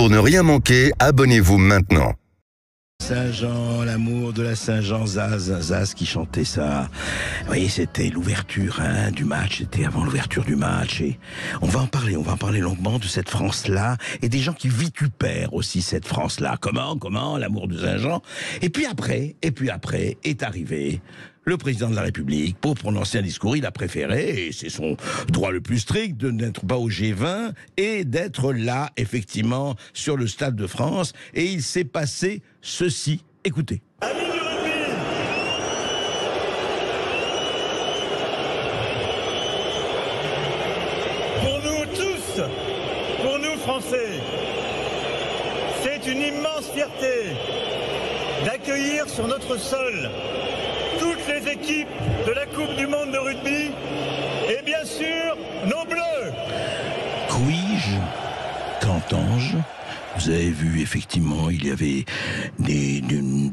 Pour ne rien manquer, abonnez-vous maintenant. Saint-Jean, l'amour de la Saint-Jean, Zaz qui chantait ça. Oui, c'était l'ouverture du match, c'était avant l'ouverture du match. Et on va en parler longuement de cette France-là et des gens qui vitupèrent aussi cette France-là. Comment, l'amour de Saint-Jean. Et puis après est arrivé le président de la République. Pour prononcer un discours, il a préféré, et c'est son droit le plus strict, de n'être pas au G20 et d'être là, effectivement, sur le Stade de France. Et il s'est passé ceci. Écoutez. Amis du rugby, pour nous tous, pour nous Français, c'est une immense fierté d'accueillir sur notre sol toutes les équipes de la Coupe du Monde de rugby et bien sûr nos Bleus. Qu'ouis-je, qu'entends-je? Vous avez vu, effectivement, il y avait des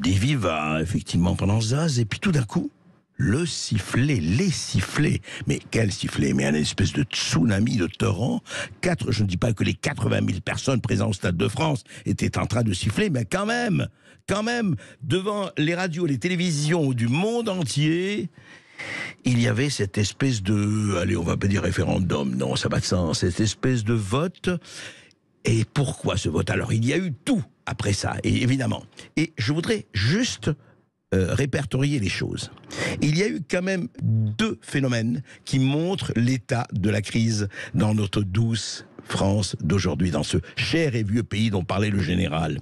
vivas, effectivement, pendant Zaz, et puis tout d'un coup, le sifflet, les sifflets. Mais quel sifflet? Mais un espèce de tsunami, de torrent. Je ne dis pas que les 80 000 personnes présentes au Stade de France étaient en train de siffler, mais quand même, devant les radios, les télévisions du monde entier, il y avait cette espèce de, allez, on va pas dire référendum, non, ça n'a pas de sens, cette espèce de vote. Et pourquoi ce vote? Alors, il y a eu tout après ça, et évidemment. Et je voudrais juste répertorier les choses. Il y a eu quand même deux phénomènes qui montrent l'état de la crise dans notre douce France d'aujourd'hui, dans ce cher et vieux pays dont parlait le général.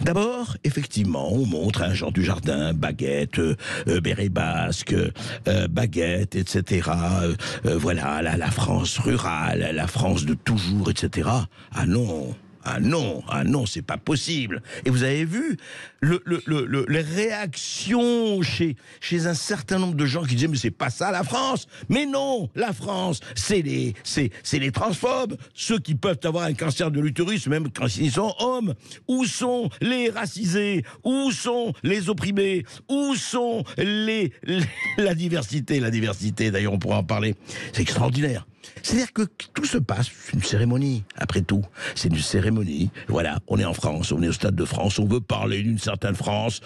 D'abord, effectivement, on montre un Jean Dujardin, baguette, béret basque, baguette, etc. Voilà, la France rurale, la France de toujours, etc. Ah non, c'est pas possible. Et vous avez vu les réactions chez un certain nombre de gens qui disaient mais c'est pas ça la France. Mais non, la France, c'est les transphobes, ceux qui peuvent avoir un cancer de l'utérus même quand ils sont hommes. Où sont les racisés? Où sont les opprimés? Où sont la diversité? La diversité, d'ailleurs, on pourra en parler. C'est extraordinaire. C'est-à-dire que tout se passe, c'est une cérémonie, après tout. C'est une cérémonie. Voilà, on est en France, on est au Stade de France, on veut parler d'une certaine France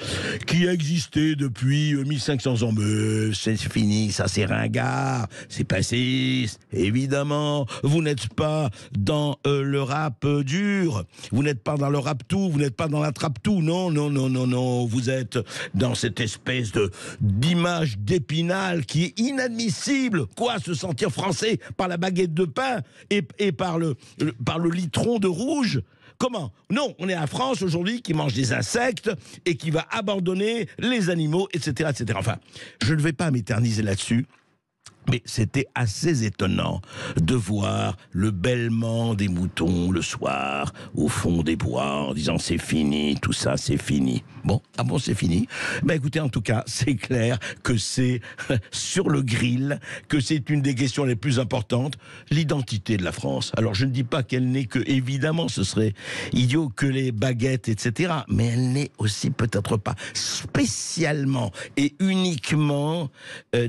qui a existé depuis 1500 ans. Mais c'est fini, ça c'est ringard, c'est passé, évidemment. Vous n'êtes pas dans le rap dur, vous n'êtes pas dans le rap tout, vous n'êtes pas dans la trappe tout, non. Vous êtes dans cette espèce d'image d'Épinal qui est inadmissible. Quoi, se sentir français par la baguette de pain et par le litron de rouge? Comment? Non, on est à France aujourd'hui qui mange des insectes et qui va abandonner les animaux, etc., etc. Enfin, je ne vais pas m'éterniser là-dessus. Mais c'était assez étonnant de voir le bêlement des moutons le soir au fond des bois en disant c'est fini, tout ça c'est fini. Bon, c'est fini. Ben écoutez, en tout cas, c'est clair que c'est sur le grill, que c'est une des questions les plus importantes, l'identité de la France. Alors je ne dis pas qu'elle n'est que, évidemment, ce serait idiot que les baguettes, etc. Mais elle n'est aussi peut-être pas spécialement et uniquement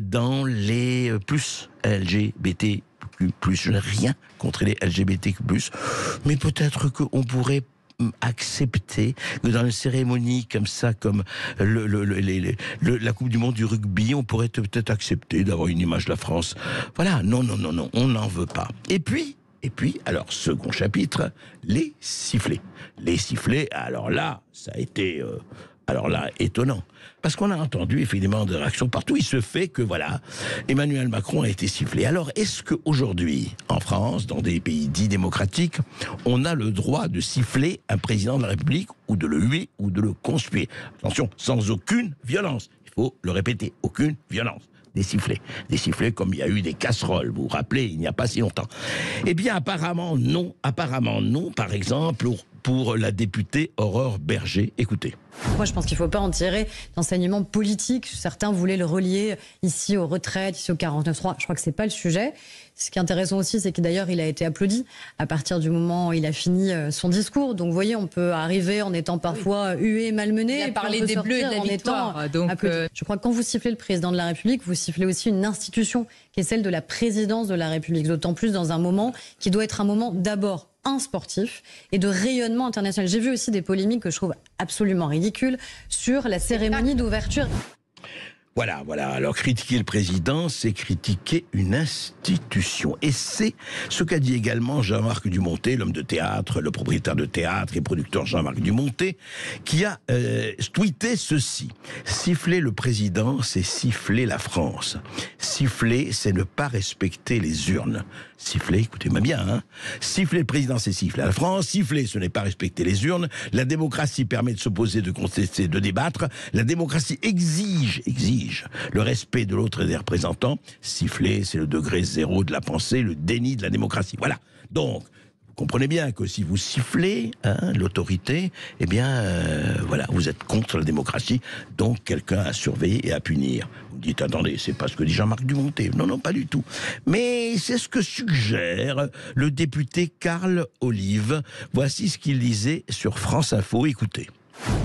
dans les plus LGBT+. Je n'ai rien contre les LGBTQ+, mais peut-être qu'on pourrait accepter que dans une cérémonie comme ça, comme la Coupe du Monde du rugby, on pourrait peut-être accepter d'avoir une image de la France. Voilà, non, on n'en veut pas. Et puis, alors, second chapitre, les sifflets. Les sifflets, alors là, ça a été... étonnant. Parce qu'on a entendu, effectivement, des réactions partout. Il se fait que, voilà, Emmanuel Macron a été sifflé. Alors, est-ce qu'aujourd'hui, en France, dans des pays dits démocratiques, on a le droit de siffler un président de la République, ou de le huer, ou de le conspuer? Attention, sans aucune violence. Il faut le répéter, aucune violence. Des sifflets comme il y a eu des casseroles, vous vous rappelez, il n'y a pas si longtemps. Eh bien, apparemment non, par exemple, pour la députée Aurore Bergé. Écoutez. Moi, je pense qu'il ne faut pas en tirer d'enseignement politique. Certains voulaient le relier ici aux retraites, ici au 49.3. Je crois que ce n'est pas le sujet. Ce qui est intéressant aussi, c'est que d'ailleurs, il a été applaudi à partir du moment où il a fini son discours. Donc, vous voyez, on peut arriver en étant parfois hué, malmené. Il a parlé des Bleus et de la victoire. Donc, je crois que quand vous sifflez le président de la République, vous sifflez aussi une institution qui est celle de la présidence de la République. D'autant plus dans un moment qui doit être un moment d'abord un sportif et de rayonnement international. J'ai vu aussi des polémiques que je trouve absolument ridicules sur la cérémonie d'ouverture. Voilà. Alors, critiquer le président, c'est critiquer une institution. Et c'est ce qu'a dit également Jean-Marc Dumontet, l'homme de théâtre, le propriétaire de théâtre et producteur Jean-Marc Dumontet, qui a tweeté ceci. Siffler le président, c'est siffler la France. Siffler, c'est ne pas respecter les urnes. Siffler, écoutez-moi bien, hein. Siffler le président, c'est siffler la France. Siffler, ce n'est pas respecter les urnes. La démocratie permet de s'opposer, de contester, de débattre. La démocratie exige le respect de l'autre et des représentants. Siffler, c'est le degré zéro de la pensée, le déni de la démocratie. Voilà. Donc, vous comprenez bien que si vous sifflez l'autorité, eh bien, voilà, vous êtes contre la démocratie, donc quelqu'un à surveiller et à punir. Vous dites, attendez, c'est pas ce que dit Jean-Marc Dumontet. Non, pas du tout. Mais c'est ce que suggère le député Carl Olive. Voici ce qu'il disait sur France Info. Écoutez.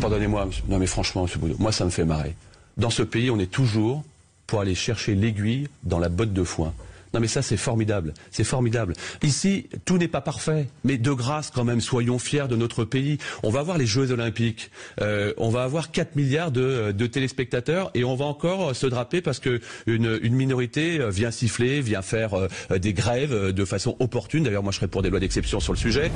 Pardonnez-moi, non mais franchement, M. Boudot, moi ça me fait marrer. Dans ce pays, on est toujours pour aller chercher l'aiguille dans la botte de foin. Non mais ça c'est formidable, c'est formidable. Ici, tout n'est pas parfait, mais de grâce quand même, soyons fiers de notre pays. On va avoir les Jeux Olympiques, on va avoir 4 milliards de téléspectateurs et on va encore se draper parce que une minorité vient siffler, vient faire des grèves de façon opportune. D'ailleurs moi je serais pour des lois d'exception sur le sujet.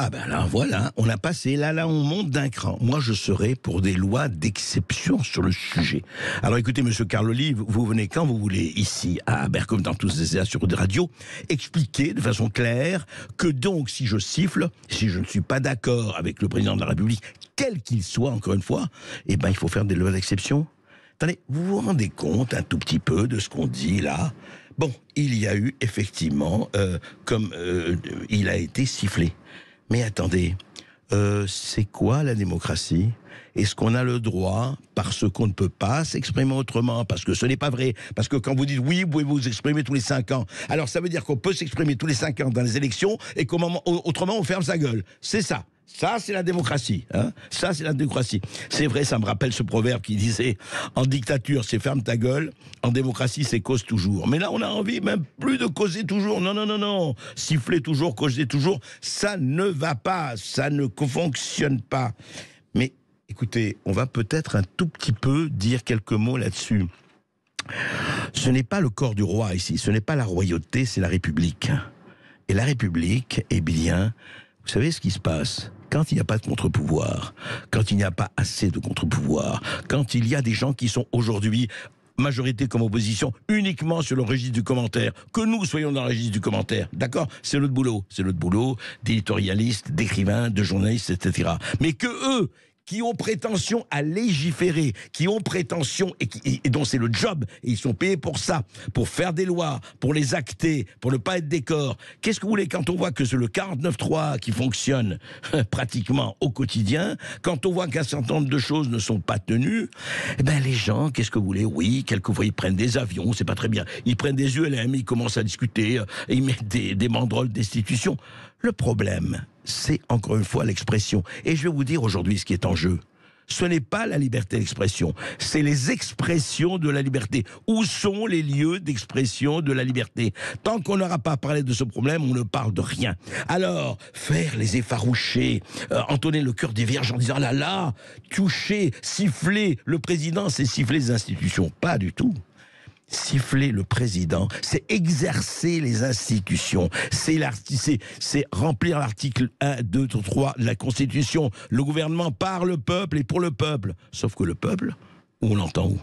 Ah ben là, voilà, on a passé, là on monte d'un cran. Moi je serais pour des lois d'exception sur le sujet. Alors écoutez monsieur Carl Olive, vous venez quand vous voulez ici à Bercom dans tous les sur des radios, expliquer de façon claire que donc si je siffle, si je ne suis pas d'accord avec le président de la République, quel qu'il soit encore une fois, eh ben il faut faire des lois d'exception. Attendez, vous vous rendez compte un tout petit peu de ce qu'on dit là? Bon, il y a eu effectivement, il a été sifflé. Mais attendez, c'est quoi la démocratie? Est-ce qu'on a le droit, parce qu'on ne peut pas s'exprimer autrement, parce que ce n'est pas vrai, parce que quand vous dites oui, vous pouvez vous exprimer tous les 5 ans, alors ça veut dire qu'on peut s'exprimer tous les 5 ans dans les élections et qu'autrement on ferme sa gueule. C'est ça. Ça, c'est la démocratie. Hein. Ça, c'est la démocratie. C'est vrai, ça me rappelle ce proverbe qui disait « En dictature, c'est ferme ta gueule. En démocratie, c'est cause toujours. » Mais là, on a envie même plus de causer toujours. Non. Siffler toujours, causer toujours, ça ne va pas. Ça ne fonctionne pas. Mais écoutez, on va peut-être un tout petit peu dire quelques mots là-dessus. Ce n'est pas le corps du roi ici. Ce n'est pas la royauté, c'est la République. Et la République, eh bien, vous savez ce qui se passe ? Quand il n'y a pas de contre-pouvoir, quand il n'y a pas assez de contre-pouvoir, quand il y a des gens qui sont aujourd'hui, majorité comme opposition, uniquement sur le registre du commentaire, que nous soyons dans le registre du commentaire, d'accord ? C'est notre boulot d'éditorialistes, d'écrivains, de journalistes, etc. Mais que eux, qui ont prétention à légiférer, qui ont prétention, et dont c'est le job, et ils sont payés pour ça, pour faire des lois, pour les acter, pour ne pas être décor. Qu'est-ce que vous voulez quand on voit que c'est le 49.3 qui fonctionne pratiquement au quotidien, quand on voit qu'un certain nombre de choses ne sont pas tenues, eh ben les gens, qu'est-ce que vous voulez ? Oui, quelquefois ils prennent des avions, c'est pas très bien. Ils prennent des ULM, ils commencent à discuter, ils mettent des banderoles destitution. Le problème, c'est encore une fois l'expression. Et je vais vous dire aujourd'hui ce qui est en jeu. Ce n'est pas la liberté d'expression, c'est les expressions de la liberté. Où sont les lieux d'expression de la liberté ? Tant qu'on n'aura pas parlé de ce problème, on ne parle de rien. Alors, faire les effarouchés, entonner le cœur des vierges en disant « là là », toucher, siffler, le président, c'est siffler les institutions. Pas du tout. Siffler le président, c'est exercer les institutions, c'est remplir l'article 1, 2, 3 de la Constitution. Le gouvernement par le peuple et pour le peuple. Sauf que le peuple, on l'entend où ?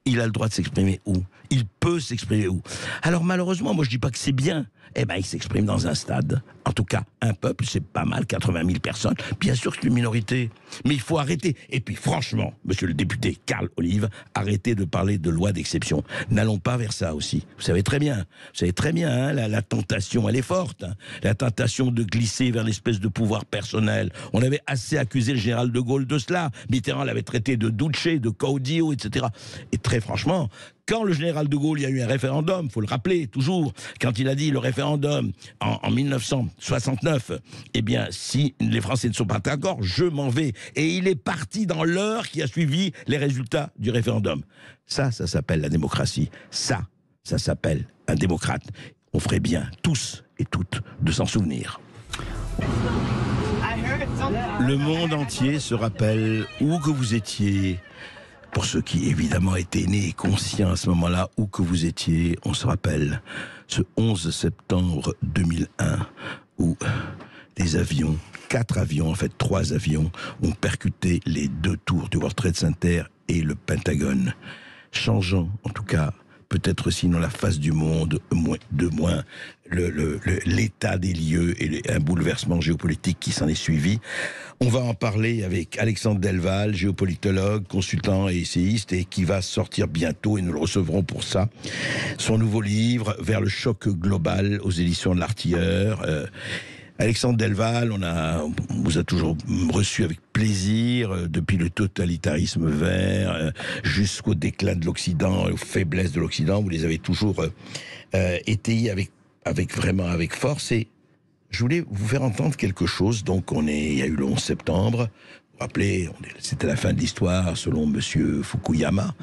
Il a le droit de s'exprimer où ? Il peut s'exprimer où ? Alors malheureusement, moi je dis pas que c'est bien. Eh ben il s'exprime dans un stade. En tout cas, un peuple, c'est pas mal, 80 000 personnes. Bien sûr que c'est une minorité. Mais il faut arrêter. Et puis franchement, monsieur le député Carl Olive, arrêtez de parler de loi d'exception. N'allons pas vers ça aussi. Vous savez très bien, hein, la tentation, elle est forte. Hein. La tentation de glisser vers l'espèce de pouvoir personnel. On avait assez accusé le général de Gaulle de cela. Mitterrand l'avait traité de Duce, de Caudillo, etc. Et très franchement, quand le général de Gaulle, il y a eu un référendum, il faut le rappeler toujours, quand il a dit le référendum en 1969, eh bien, si les Français ne sont pas d'accord, je m'en vais. Et il est parti dans l'heure qui a suivi les résultats du référendum. Ça s'appelle la démocratie. Ça s'appelle un démocrate. On ferait bien, tous et toutes, de s'en souvenir. Le monde entier se rappelle où que vous étiez. Pour ceux qui, évidemment, étaient nés et conscients à ce moment-là, où que vous étiez, on se rappelle ce 11 septembre 2001, où des avions, 4 avions, en fait 3 avions, ont percuté les 2 tours du World Trade Center et le Pentagone, changeant, en tout cas, peut-être sinon la face du monde, de moins l'état des lieux et un bouleversement géopolitique qui s'en est suivi. On va en parler avec Alexandre Delval, géopolitologue, consultant et essayiste, et qui va sortir bientôt, et nous le recevrons pour ça, son nouveau livre, Vers le choc global, aux éditions de l'Artilleur. Alexandre Delval, on vous a toujours reçu avec plaisir, depuis le totalitarisme vert jusqu'au déclin de l'Occident, aux faiblesses de l'Occident. Vous les avez toujours étayés avec force. Et je voulais vous faire entendre quelque chose. Donc il y a eu le 11 septembre. Vous vous rappelez, c'était la fin de l'histoire selon Monsieur Fukuyama.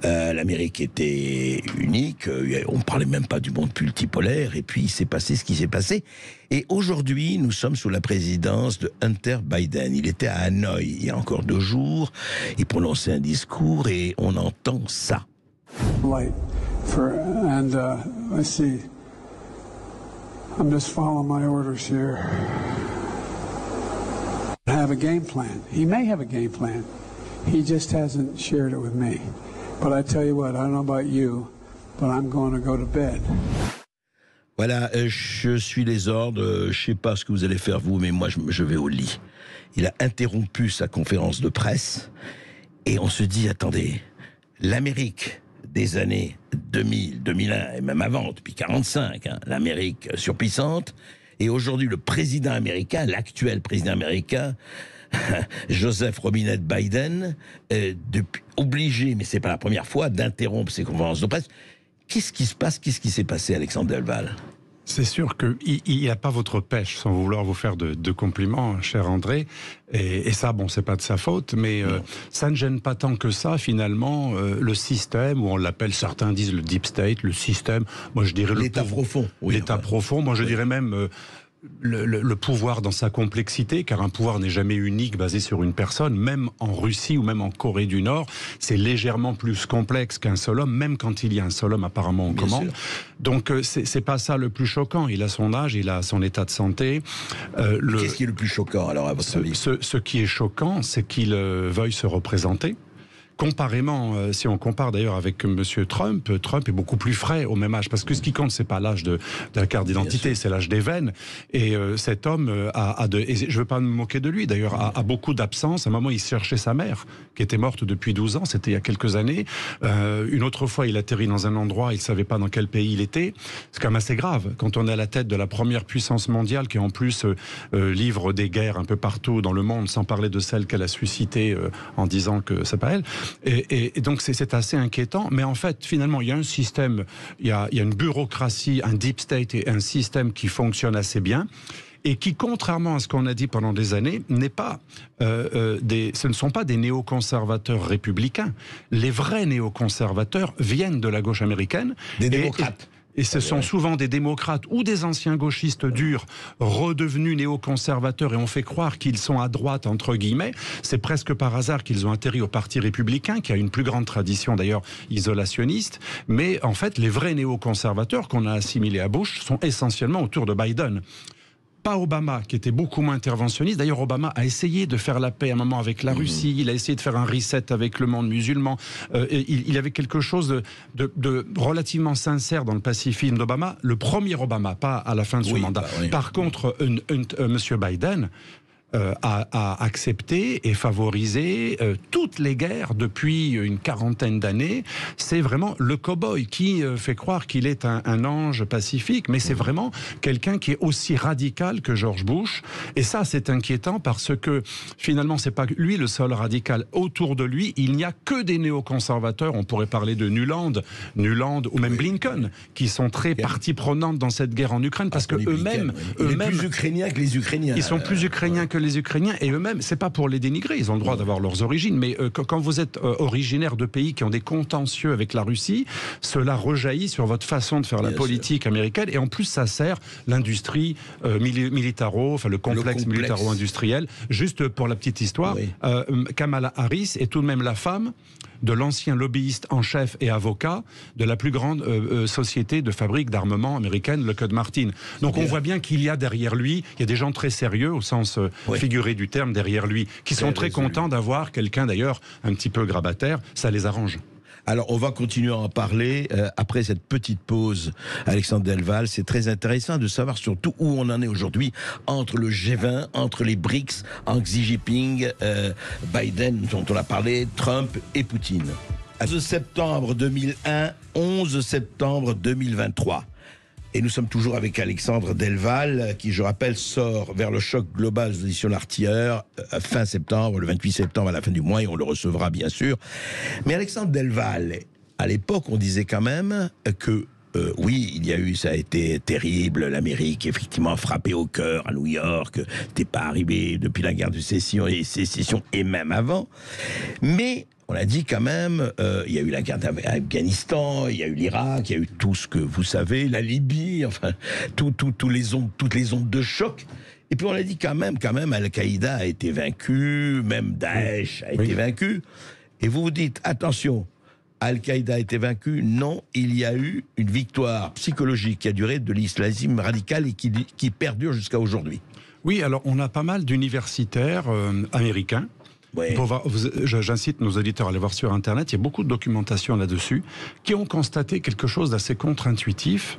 L'Amérique était unique, on ne parlait même pas du monde multipolaire, et puis il s'est passé ce qui s'est passé. Et aujourd'hui, nous sommes sous la présidence de Hunter Biden. Il était à Hanoï il y a encore 2 jours, il prononçait un discours et on entend ça. Let's see. I'm just following my orders here. Have a game plan. He may have a game plan. He just hasn't shared it with me. But I tell you what, I don't know about you, but I'm going to go to bed. Voilà, je suis les ordres, je sais pas ce que vous allez faire vous, mais moi je vais au lit. Il a interrompu sa conférence de presse et on se dit, attendez, l'Amérique des années 2000, 2001 et même avant, depuis 1945, l'Amérique surpuissante. Et aujourd'hui, le président américain, l'actuel président américain, Joseph Robinette Biden, obligé, mais c'est pas la première fois, d'interrompre ses conférences de presse. Qu'est-ce qui se passe? Qu'est-ce qui s'est passé, Alexandre Delval? C'est sûr qu'il n'a pas votre pêche, sans vouloir vous faire de compliments, cher André. Et ça, bon, c'est pas de sa faute, mais ça ne gêne pas tant que ça, finalement, le système, ou on l'appelle, certains disent le deep state, le système, moi je dirais... L'État profond. Oui, l'État profond, moi je dirais même... Le pouvoir dans sa complexité, car un pouvoir n'est jamais unique basé sur une personne, même en Russie ou même en Corée du Nord, c'est légèrement plus complexe qu'un seul homme, même quand il y a un seul homme apparemment en commande. Donc c'est pas ça le plus choquant. Il a son âge, il a son état de santé. Qu'est-ce qui est le plus choquant alors à votre avis? Ce qui est choquant, c'est qu'il veuille se représenter. Comparément, si on compare d'ailleurs avec Monsieur Trump est beaucoup plus frais au même âge, parce que ce qui compte, c'est pas l'âge de la carte d'identité, c'est l'âge des veines. Et cet homme et je veux pas me moquer de lui, d'ailleurs, a beaucoup d'absence. À un moment, il cherchait sa mère, qui était morte depuis 12 ans, c'était il y a quelques années. Une autre fois, il atterrit dans un endroit, il savait pas dans quel pays il était. C'est quand même assez grave, quand on est à la tête de la première puissance mondiale, qui en plus livre des guerres un peu partout dans le monde, sans parler de celle qu'elle a suscitée en disant que c'est pas elle. Et donc c'est assez inquiétant, mais en fait finalement il y a un système, il y a une bureaucratie, un deep state et un système qui fonctionne assez bien et qui, contrairement à ce qu'on a dit pendant des années, n'est pas ce ne sont pas des néoconservateurs républicains. Les vrais néoconservateurs viennent de la gauche américaine. Des démocrates. Et ce sont souvent des démocrates ou des anciens gauchistes durs redevenus néoconservateurs et on fait croire qu'ils sont à droite, entre guillemets. C'est presque par hasard qu'ils ont atterri au Parti républicain, qui a une plus grande tradition d'ailleurs isolationniste. Mais en fait, les vrais néoconservateurs qu'on a assimilés à Bush sont essentiellement autour de Biden. Pas Obama, qui était beaucoup moins interventionniste. D'ailleurs, Obama a essayé de faire la paix à un moment avec la Russie. Il a essayé de faire un reset avec le monde musulman. Il y avait quelque chose de relativement sincère dans le pacifisme d'Obama. Le premier Obama, pas à la fin de son mandat. Par contre, Monsieur Biden a accepté et favorisé toutes les guerres depuis une quarantaine d'années. C'est vraiment le cow-boy qui fait croire qu'il est un ange pacifique, mais c'est vraiment quelqu'un qui est aussi radical que George Bush. Et ça, c'est inquiétant parce que finalement, c'est pas lui le seul radical. Autour de lui, il n'y a que des néoconservateurs. On pourrait parler de Nuland ou même Blinken, qui sont très partie prenante dans cette guerre en Ukraine parce que eux-mêmes, plus ukrainiens que les Ukrainiens. Ils sont plus ukrainiens que les les Ukrainiens et eux-mêmes, c'est pas pour les dénigrer, ils ont le droit d'avoir leurs origines, mais quand vous êtes originaire de pays qui ont des contentieux avec la Russie, cela rejaillit sur votre façon de faire la politique américaine, et en plus ça sert l'industrie le complexe militaro-industriel. Juste pour la petite histoire, Kamala Harris est tout de même la femme de l'ancien lobbyiste en chef et avocat de la plus grande société de fabrique d'armement américaine, Lockheed Martin. Donc on voit bien qu'il y a derrière lui, il y a des gens très sérieux au sens figuré du terme derrière lui, qui sont très contents d'avoir quelqu'un d'ailleurs un petit peu grabataire, ça les arrange. Alors, on va continuer à en parler après cette petite pause. Alexandre Delval, c'est très intéressant de savoir surtout où on en est aujourd'hui entre le G20, entre les BRICS, entre Xi Jinping, Biden, dont on a parlé, Trump et Poutine. 11 septembre 2001, 11 septembre 2023. Et nous sommes toujours avec Alexandre Delval, qui, je rappelle, sort vers le choc global aux éditions L'Artilleur fin septembre, le 28 septembre à la fin du mois, et on le recevra bien sûr. Mais Alexandre Delval, à l'époque, on disait quand même que oui, il y a eu, ça a été terrible, l'Amérique effectivement frappée au cœur à New York, c'était pas arrivé depuis la guerre de sécession et même avant, mais on a dit quand même, il y a eu la guerre d'Afghanistan, il y a eu l'Irak, il y a eu tout ce que vous savez, la Libye, enfin, toutes les ondes de choc. Et puis on a dit quand même, Al-Qaïda a été vaincu, même Daesh a été vaincu. Et vous vous dites, attention, Al-Qaïda a été vaincu. Non, il y a eu une victoire psychologique qui a duré de l'islamisme radical et qui perdure jusqu'à aujourd'hui. Oui, alors on a pas mal d'universitaires américains. Ouais. J'incite nos auditeurs à aller voir sur Internet, il y a beaucoup de documentation là-dessus, qui ont constaté quelque chose d'assez contre-intuitif.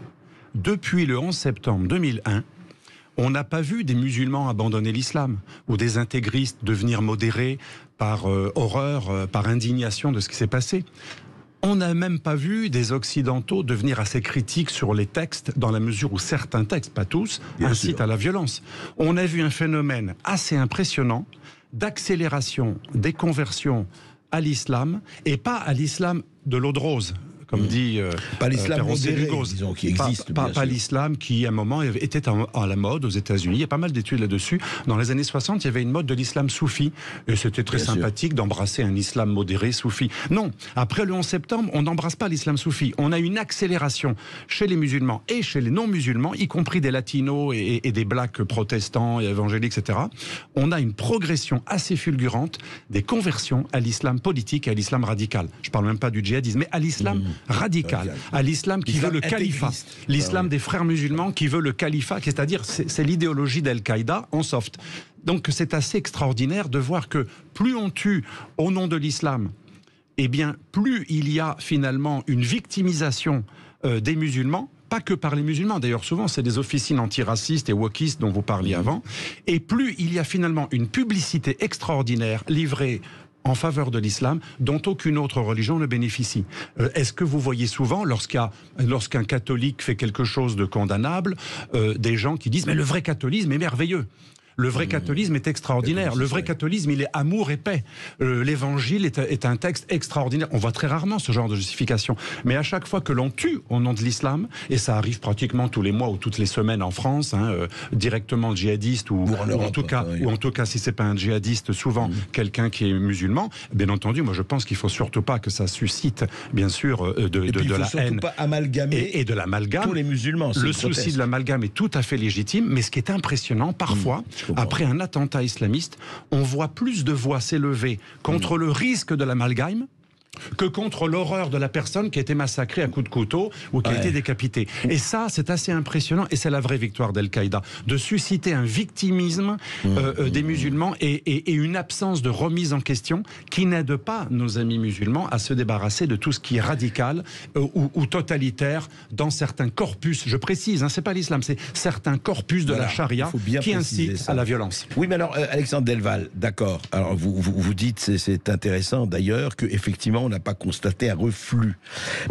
Depuis le 11 septembre 2001, on n'a pas vu des musulmans abandonner l'islam, ou des intégristes devenir modérés par horreur, par indignation de ce qui s'est passé. On n'a même pas vu des Occidentaux devenir assez critiques sur les textes, dans la mesure où certains textes, pas tous, incitent à la violence. On a vu un phénomène assez impressionnant d'accélération des conversions à l'islam, et pas à l'islam de l'eau de rose, comme dit pas l'islam modéré, disons, qui existe. Pas l'islam qui, à un moment, était à la mode aux États-Unis. Il y a pas mal d'études là-dessus. Dans les années 60, il y avait une mode de l'islam soufi. Et c'était très sympathique d'embrasser un islam modéré soufi. Non, après le 11 septembre, on n'embrasse pas l'islam soufi. On a une accélération chez les musulmans et chez les non-musulmans, y compris des latinos et des blacks protestants et évangéliques, etc. On a une progression assez fulgurante des conversions à l'islam politique et à l'islam radical. Je ne parle même pas du djihadisme, mais à l'islam radical, à l'islam qui veut le califat, l'islam des frères musulmans qui veut le califat, c'est-à-dire c'est l'idéologie d'Al-Qaïda en soft. Donc c'est assez extraordinaire de voir que plus on tue au nom de l'islam, eh bien plus il y a finalement une victimisation des musulmans, pas que par les musulmans, d'ailleurs souvent c'est des officines antiracistes et wokistes dont vous parliez avant, et plus il y a finalement une publicité extraordinaire livrée en faveur de l'islam, dont aucune autre religion ne bénéficie. Est-ce que vous voyez souvent, lorsqu'un catholique fait quelque chose de condamnable, des gens qui disent « mais le vrai catholisme est merveilleux ». Le vrai catholisme est extraordinaire. Le vrai catholisme, il est amour et paix. L'évangile est un texte extraordinaire. On voit très rarement ce genre de justification. Mais à chaque fois que l'on tue au nom de l'islam, et ça arrive pratiquement tous les mois ou toutes les semaines en France, directement djihadiste ou en tout cas si c'est pas un djihadiste, souvent quelqu'un qui est musulman, bien entendu, moi je pense qu'il faut surtout pas que ça suscite, bien sûr, de la haine pas amalgamer et de l'amalgame. Tous les musulmans. Le souci de l'amalgame est tout à fait légitime, mais ce qui est impressionnant, parfois, après un attentat islamiste, on voit plus de voix s'élever contre le risque de l'amalgame que contre l'horreur de la personne qui a été massacrée à coups de couteau ou qui a été décapitée. Et ça, c'est assez impressionnant, et c'est la vraie victoire d'Al-Qaïda, de susciter un victimisme des musulmans et une absence de remise en question qui n'aide pas nos amis musulmans à se débarrasser de tout ce qui est radical ou totalitaire dans certains corpus, je précise, c'est pas l'islam, c'est certains corpus de la charia qui incitent à la violence. Oui, mais alors, Alexandre Delval, d'accord, alors vous dites, c'est intéressant d'ailleurs, qu'effectivement, on n'a pas constaté un reflux.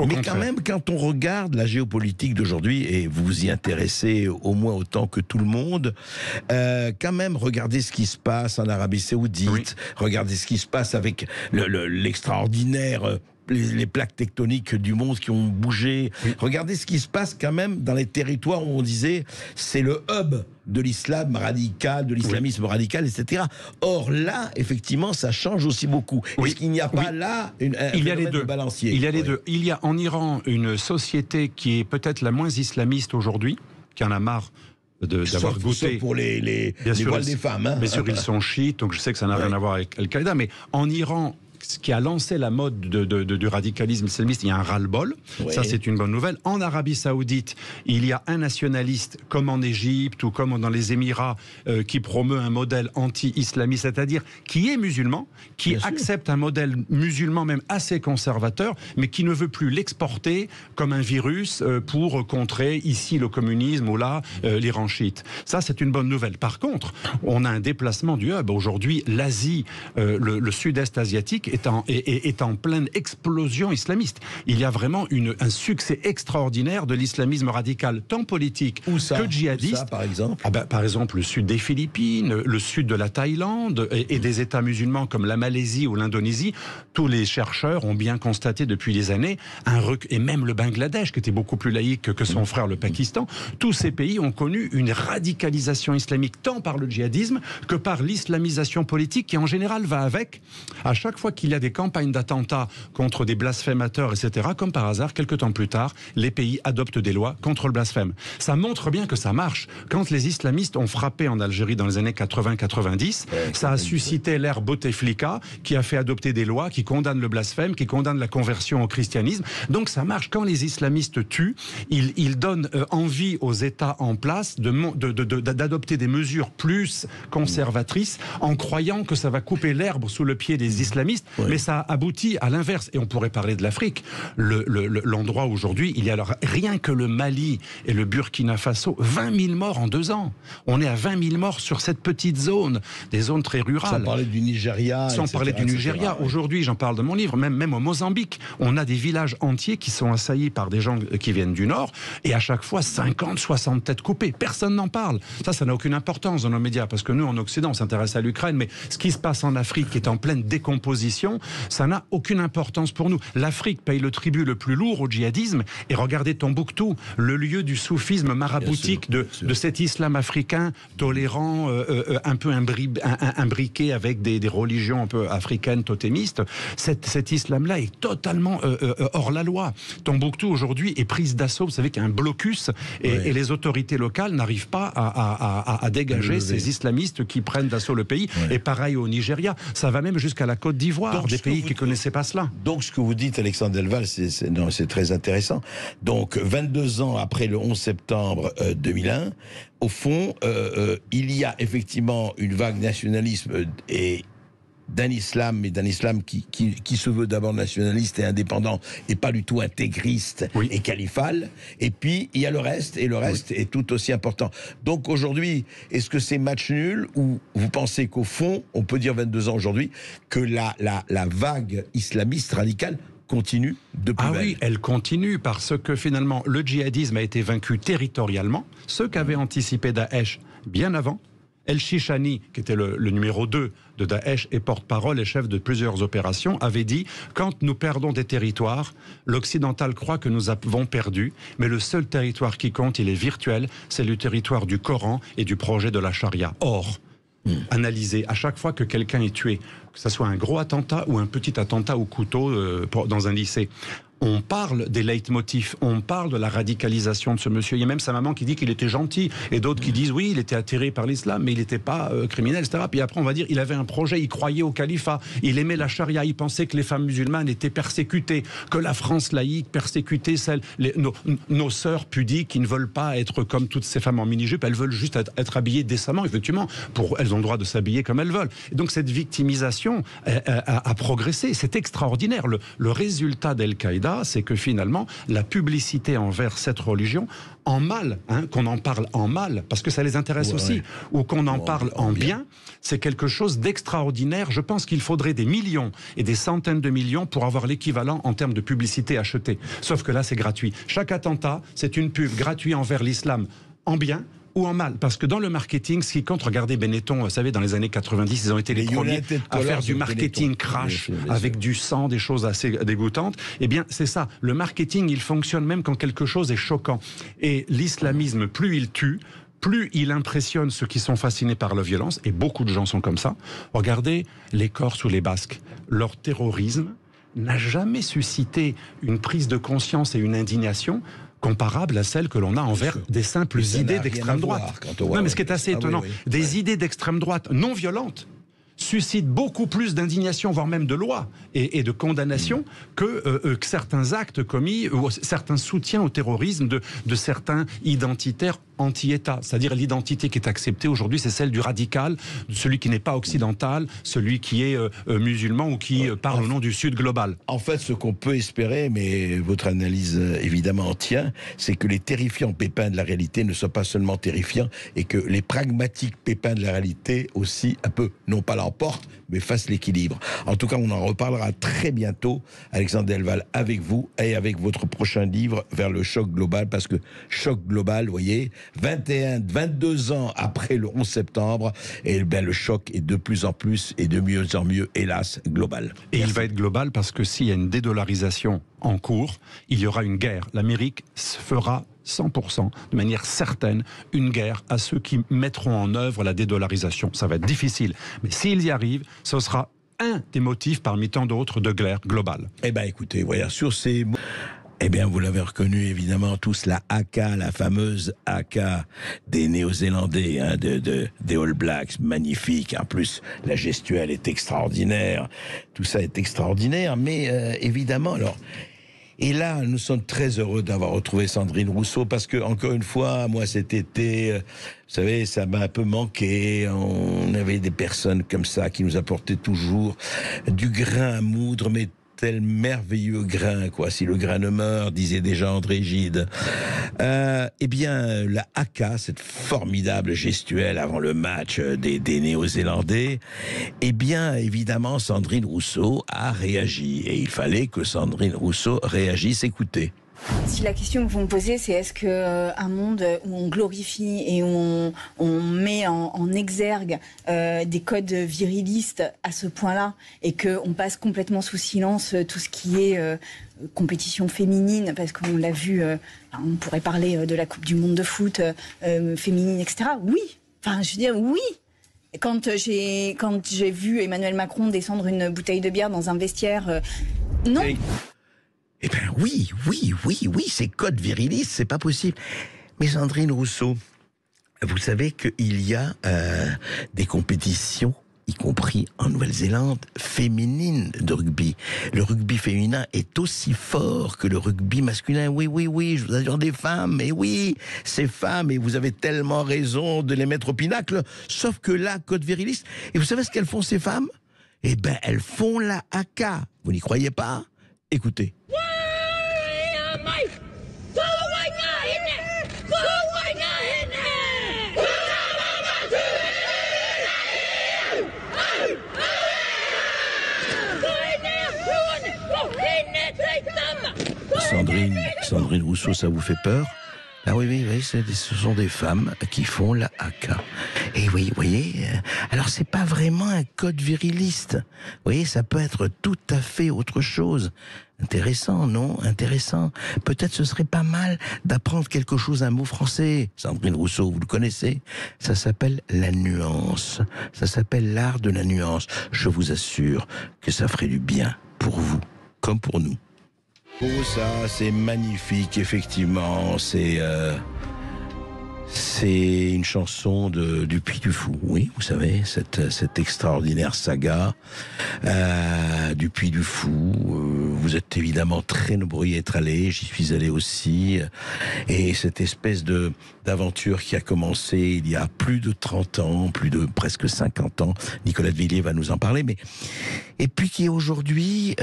Mais quand même, quand on regarde la géopolitique d'aujourd'hui, et vous vous y intéressez au moins autant que tout le monde, quand même, regardez ce qui se passe en Arabie Saoudite, regardez ce qui se passe avec l'extraordinaire les plaques tectoniques du monde qui ont bougé. Oui. Regardez ce qui se passe quand même dans les territoires où on disait c'est le hub de l'islam radical, de l'islamisme radical, etc. Or là, effectivement, ça change aussi beaucoup. Oui. Est-ce qu'il n'y a pas là un il y a les deux balancier? Il y a les deux. Il y a en Iran une société qui est peut-être la moins islamiste aujourd'hui, qui en a marre d'avoir goûté. Pour les voiles des femmes. Hein. Bien sûr, ils sont chiites, donc je sais que ça n'a rien à voir avec Al-Qaïda, mais en Iran, ce qui a lancé la mode du radicalisme islamiste, il y a un ras-le-bol. Oui. Ça, c'est une bonne nouvelle. En Arabie Saoudite, il y a un nationaliste, comme en Égypte ou comme dans les Émirats, qui promeut un modèle anti-islamiste, c'est-à-dire qui est musulman, qui accepte un modèle musulman même assez conservateur, mais qui ne veut plus l'exporter comme un virus pour contrer ici le communisme ou là l'Iran chiite. Ça, c'est une bonne nouvelle. Par contre, on a un déplacement du hub. Aujourd'hui, l'Asie, le sud-est asiatique, est en pleine explosion islamiste. Il y a vraiment un succès extraordinaire de l'islamisme radical, tant politique que djihadiste. Où ça, par exemple par exemple, le sud des Philippines, le sud de la Thaïlande et des États musulmans comme la Malaisie ou l'Indonésie. Tous les chercheurs ont bien constaté depuis des années et même le Bangladesh, qui était beaucoup plus laïque que son frère le Pakistan. Tous ces pays ont connu une radicalisation islamique tant par le djihadisme que par l'islamisation politique qui en général va avec. À chaque fois qu'il y a des campagnes d'attentats contre des blasphémateurs, etc., comme par hasard, quelques temps plus tard, les pays adoptent des lois contre le blasphème. Ça montre bien que ça marche. Quand les islamistes ont frappé en Algérie dans les années 80-90, ça a suscité l'ère Bouteflika, qui a fait adopter des lois qui condamnent le blasphème, qui condamnent la conversion au christianisme. Donc ça marche. Quand les islamistes tuent, ils donnent envie aux États en place d'adopter des mesures plus conservatrices en croyant que ça va couper l'herbe sous le pied des islamistes. Mais ça aboutit à l'inverse. Et on pourrait parler de l'Afrique. L'endroit aujourd'hui, il y a alors rien que le Mali et le Burkina Faso, 20 000 morts en 2 ans. On est à 20 000 morts sur cette petite zone, des zones très rurales. Sans parler du Nigeria. Sans parler du Nigeria. Aujourd'hui, j'en parle dans mon livre, même au Mozambique, on a des villages entiers qui sont assaillis par des gens qui viennent du Nord, et à chaque fois, 50, 60 têtes coupées. Personne n'en parle. Ça n'a aucune importance dans nos médias, parce que nous, en Occident, on s'intéresse à l'Ukraine, mais ce qui se passe en Afrique, qui est en pleine décomposition, ça n'a aucune importance pour nous. L'Afrique paye le tribut le plus lourd au djihadisme, et regardez Tombouctou, le lieu du soufisme maraboutique de cet islam africain tolérant, un peu imbriqué avec des religions un peu africaines totémistes. Cet islam-là est totalement hors la loi. Tombouctou aujourd'hui est prise d'assaut, vous savez qu'il y a un blocus, et les autorités locales n'arrivent pas à dégager ces islamistes qui prennent d'assaut le pays. Et pareil au Nigeria, ça va même jusqu'à la Côte d'Ivoire, des pays qui ne connaissaient pas cela. Donc ce que vous dites, Alexandre Delval, c'est très intéressant. Donc 22 ans après le 11 septembre 2001, au fond, il y a effectivement une vague nationalisme et d'un islam, mais d'un islam qui se veut d'abord nationaliste et indépendant et pas du tout intégriste et califal. Et puis il y a le reste, et le reste est tout aussi important. Donc aujourd'hui, est-ce que c'est match nul, ou vous pensez qu'au fond, on peut dire 22 ans aujourd'hui, que la vague islamiste radicale continue de plus belle? Oui, elle continue, parce que finalement le djihadisme a été vaincu territorialement. Ceux qu'avait anticipé Daesh bien avant, El-Shishani, qui était le numéro 2 de Daesh et porte-parole et chef de plusieurs opérations, avait dit « Quand nous perdons des territoires, l'occidental croit que nous avons perdu, mais le seul territoire qui compte, il est virtuel, c'est le territoire du Coran et du projet de la charia. » Or, analyser à chaque fois que quelqu'un est tué, que ce soit un gros attentat ou un petit attentat au couteau dans un lycée, on parle des leitmotifs, on parle de la radicalisation de ce monsieur. Il y a même sa maman qui dit qu'il était gentil, et d'autres qui disent oui, il était attiré par l'islam, mais il n'était pas criminel, etc. Puis après, on va dire il avait un projet, il croyait au califat, il aimait la charia, il pensait que les femmes musulmanes étaient persécutées, que la France laïque persécutait nos sœurs pudiques qui ne veulent pas être comme toutes ces femmes en mini-jupe, elles veulent juste être habillées décemment, effectivement, elles ont le droit de s'habiller comme elles veulent. Et donc cette victimisation a progressé, c'est extraordinaire. Le résultat d'Al-Qaïda, c'est que finalement, la publicité envers cette religion, en mal, qu'on en parle en mal, parce que ça les intéresse aussi, ou qu'on en parle en bien, c'est quelque chose d'extraordinaire. Je pense qu'il faudrait des millions et des centaines de millions pour avoir l'équivalent en termes de publicité achetée. Sauf que là, c'est gratuit. Chaque attentat, c'est une pub gratuite envers l'islam en bien, ou en mal. Parce que dans le marketing, ce qui compte, regardez Benetton, vous savez, dans les années 90, ils ont été les premiers à faire du marketing crash, avec du sang, des choses assez dégoûtantes. Eh bien, c'est ça. Le marketing, il fonctionne même quand quelque chose est choquant. Et l'islamisme, plus il tue, plus il impressionne ceux qui sont fascinés par la violence, et beaucoup de gens sont comme ça. Regardez les Corses ou les Basques. Leur terrorisme n'a jamais suscité une prise de conscience et une indignation comparable à celle que l'on a envers des simples idées d'extrême droite. Non, mais ce qui est assez étonnant, des idées d'extrême droite non violentes suscitent beaucoup plus d'indignation, voire même de loi et de condamnation que certains actes commis ou certains soutiens au terrorisme de certains identitaires anti-État. C'est-à-dire l'identité qui est acceptée aujourd'hui, c'est celle du radical, de celui qui n'est pas occidental, celui qui est musulman ou qui parle au nom du Sud global. En fait, ce qu'on peut espérer, mais votre analyse évidemment en tient, c'est que les terrifiants pépins de la réalité ne soient pas seulement terrifiants et que les pragmatiques pépins de la réalité aussi un peu, non pas l'emportent, mais fassent l'équilibre. En tout cas, on en reparlera très bientôt, Alexandre Delval, avec vous et avec votre prochain livre vers le choc global, parce que choc global, vous voyez, 22 ans après le 11 septembre, et bien le choc est de plus en plus et de mieux en mieux, hélas, global. Et il va être global parce que s'il y a une dédollarisation en cours, il y aura une guerre. L'Amérique fera 100%, de manière certaine, une guerre à ceux qui mettront en œuvre la dédollarisation. Ça va être difficile, mais s'ils y arrivent, ce sera un des motifs parmi tant d'autres de guerre globale. Eh bien écoutez, voilà, sur ces mots... Eh bien, vous l'avez reconnu, évidemment, tous, la haka, la fameuse haka des Néo-Zélandais, hein, des All Blacks, magnifique. En plus, la gestuelle est extraordinaire. Tout ça est extraordinaire, mais évidemment, alors... Et là, nous sommes très heureux d'avoir retrouvé Sandrine Rousseau, parce que, encore une fois, moi, cet été, vous savez, ça m'a un peu manqué. On avait des personnes comme ça qui nous apportaient toujours du grain à moudre, mais tel merveilleux grain, quoi. Si le grain ne meurt, disait déjà André Gide. Eh bien, la haka, cette formidable gestuelle avant le match des Néo-Zélandais, eh bien, évidemment, Sandrine Rousseau a réagi. Et il fallait que Sandrine Rousseau réagisse. Écoutez. Si la question que vous me posez, c'est est-ce qu'un monde où on glorifie et où on met en exergue des codes virilistes à ce point-là, et qu'on passe complètement sous silence tout ce qui est compétition féminine, parce qu'on l'a vu, on pourrait parler de la Coupe du Monde de foot féminine, etc. Oui, enfin je veux dire oui. Quand j'ai vu Emmanuel Macron descendre une bouteille de bière dans un vestiaire, non. Eh bien oui, ces codes virilistes, c'est pas possible. Mais Sandrine Rousseau, vous savez qu'il y a des compétitions, y compris en Nouvelle-Zélande, féminines de rugby. Le rugby féminin est aussi fort que le rugby masculin. Oui, je vous assure, des femmes, et oui, ces femmes, et vous avez tellement raison de les mettre au pinacle, sauf que là, code viriliste, et vous savez ce qu'elles font, ces femmes? Eh ben, elles font la haka. Vous n'y croyez pas? Écoutez. Sandrine Rousseau, ça vous fait peur? Ah oui, ce sont des femmes qui font la haka. Et oui, vous voyez, alors c'est pas vraiment un code viriliste. Vous voyez, ça peut être tout à fait autre chose. Intéressant, non? Intéressant. Peut-être ce serait pas mal d'apprendre quelque chose, un mot français. Sandrine Rousseau, vous le connaissez? Ça s'appelle la nuance. Ça s'appelle l'art de la nuance. Je vous assure que ça ferait du bien pour vous, comme pour nous. Oh, ça, c'est magnifique, effectivement. C'est une chanson du Puy du Fou. Oui, vous savez, cette extraordinaire saga du Puy du Fou. Vous êtes évidemment très nombreux à y être allés. J'y suis allé aussi. Et cette espèce d'aventure qui a commencé il y a plus de 30 ans, plus de presque 50 ans. Nicolas de Villiers va nous en parler. Et puis qui aujourd'hui,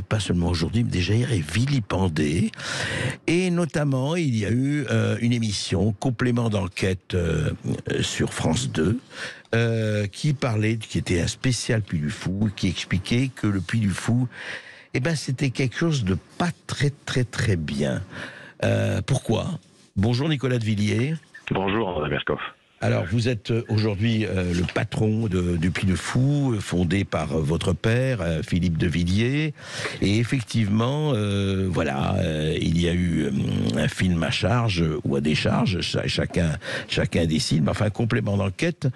pas seulement aujourd'hui, mais déjà hier, est vilipendé. Et notamment, il y a eu une émission, complément d'enquête sur France 2, qui était un spécial Puy du Fou, qui expliquait que le Puy du Fou, eh ben, c'était quelque chose de pas très bien. Pourquoi? Bonjour Nicolas de Villiers. Bonjour André Berkoff. Alors, vous êtes aujourd'hui le patron du Puy du Fou, fondé par votre père, Philippe de Villiers. Et effectivement, il y a eu un film à charge ou à décharge, chacun décide, mais enfin, un complément d'enquête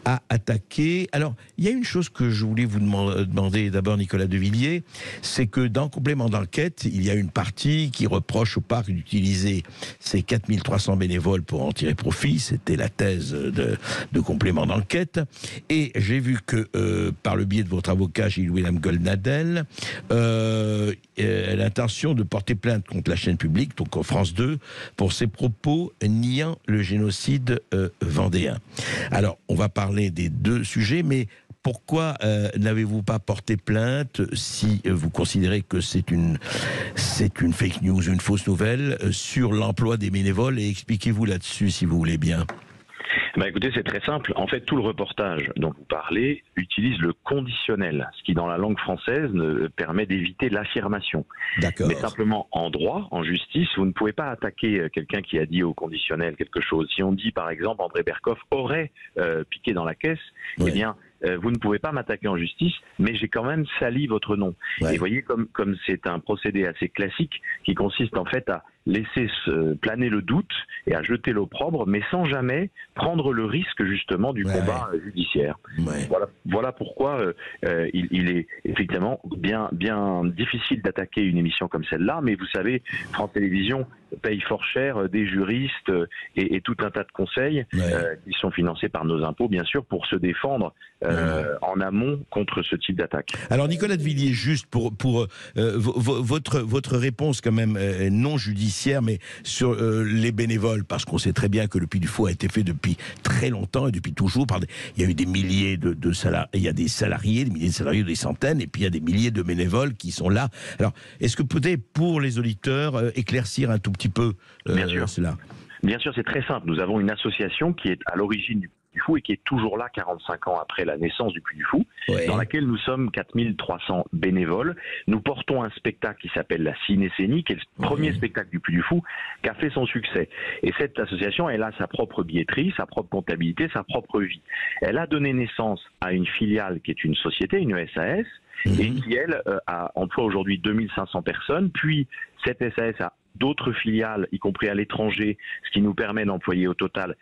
a attaqué. Alors, il y a une chose que je voulais vous demander d'abord, Nicolas de Villiers, c'est que dans complément d'enquête, il y a une partie qui reproche au parc d'utiliser ces 4300 bénévoles pour en tirer profit. C'était la thèse de complément d'enquête. Et j'ai vu que par le biais de votre avocat Gilles-William Goldnadel, l'intention de porter plainte contre la chaîne publique, donc en France 2, pour ses propos niant le génocide vendéen. Alors, on va parler des deux sujets, mais pourquoi n'avez-vous pas porté plainte si vous considérez que c'est une fake news, une fausse nouvelle sur l'emploi des bénévoles, et expliquez-vous là-dessus si vous voulez bien. Écoutez, c'est très simple. En fait, tout le reportage dont vous parlez utilise le conditionnel, ce qui dans la langue française permet d'éviter l'affirmation. D'accord. Mais simplement en droit, en justice, vous ne pouvez pas attaquer quelqu'un qui a dit au conditionnel quelque chose. Si on dit par exemple André Berkoff aurait piqué dans la caisse, eh bien vous ne pouvez pas m'attaquer en justice, mais j'ai quand même sali votre nom. Ouais. Et vous voyez, comme c'est un procédé assez classique qui consiste en fait à laisser planer le doute et à jeter l'opprobre, mais sans jamais prendre le risque justement du combat judiciaire. Ouais. Voilà pourquoi il est effectivement bien difficile d'attaquer une émission comme celle-là, mais vous savez, France Télévisions paye fort cher des juristes et tout un tas de conseils qui sont financés par nos impôts, bien sûr, pour se défendre en amont contre ce type d'attaque. Alors Nicolas de Villiers, juste pour votre réponse quand même non judiciaire, mais sur les bénévoles, parce qu'on sait très bien que le Puy du Fou a été fait depuis très longtemps et depuis toujours. Il y a eu des milliers de salariés, il y a des salariés, des milliers de salariés, des centaines, et puis il y a des milliers de bénévoles qui sont là. Alors, est-ce que peut-être pour les auditeurs éclaircir un tout petit peu cela? Bien sûr, c'est très simple. Nous avons une association qui est à l'origine du Puy du Fou et qui est toujours là 45 ans après la naissance du Puy du Fou, dans laquelle nous sommes 4300 bénévoles. Nous portons un spectacle qui s'appelle la Cinécénie, qui est le premier spectacle du Puy du Fou, qui a fait son succès. Et cette association, elle a sa propre billetterie, sa propre comptabilité, sa propre vie. Elle a donné naissance à une filiale qui est une société, une SAS, et qui, elle, emploie aujourd'hui 2500 personnes. Puis, cette SAS a d'autres filiales, y compris à l'étranger, ce qui nous permet d'employer au total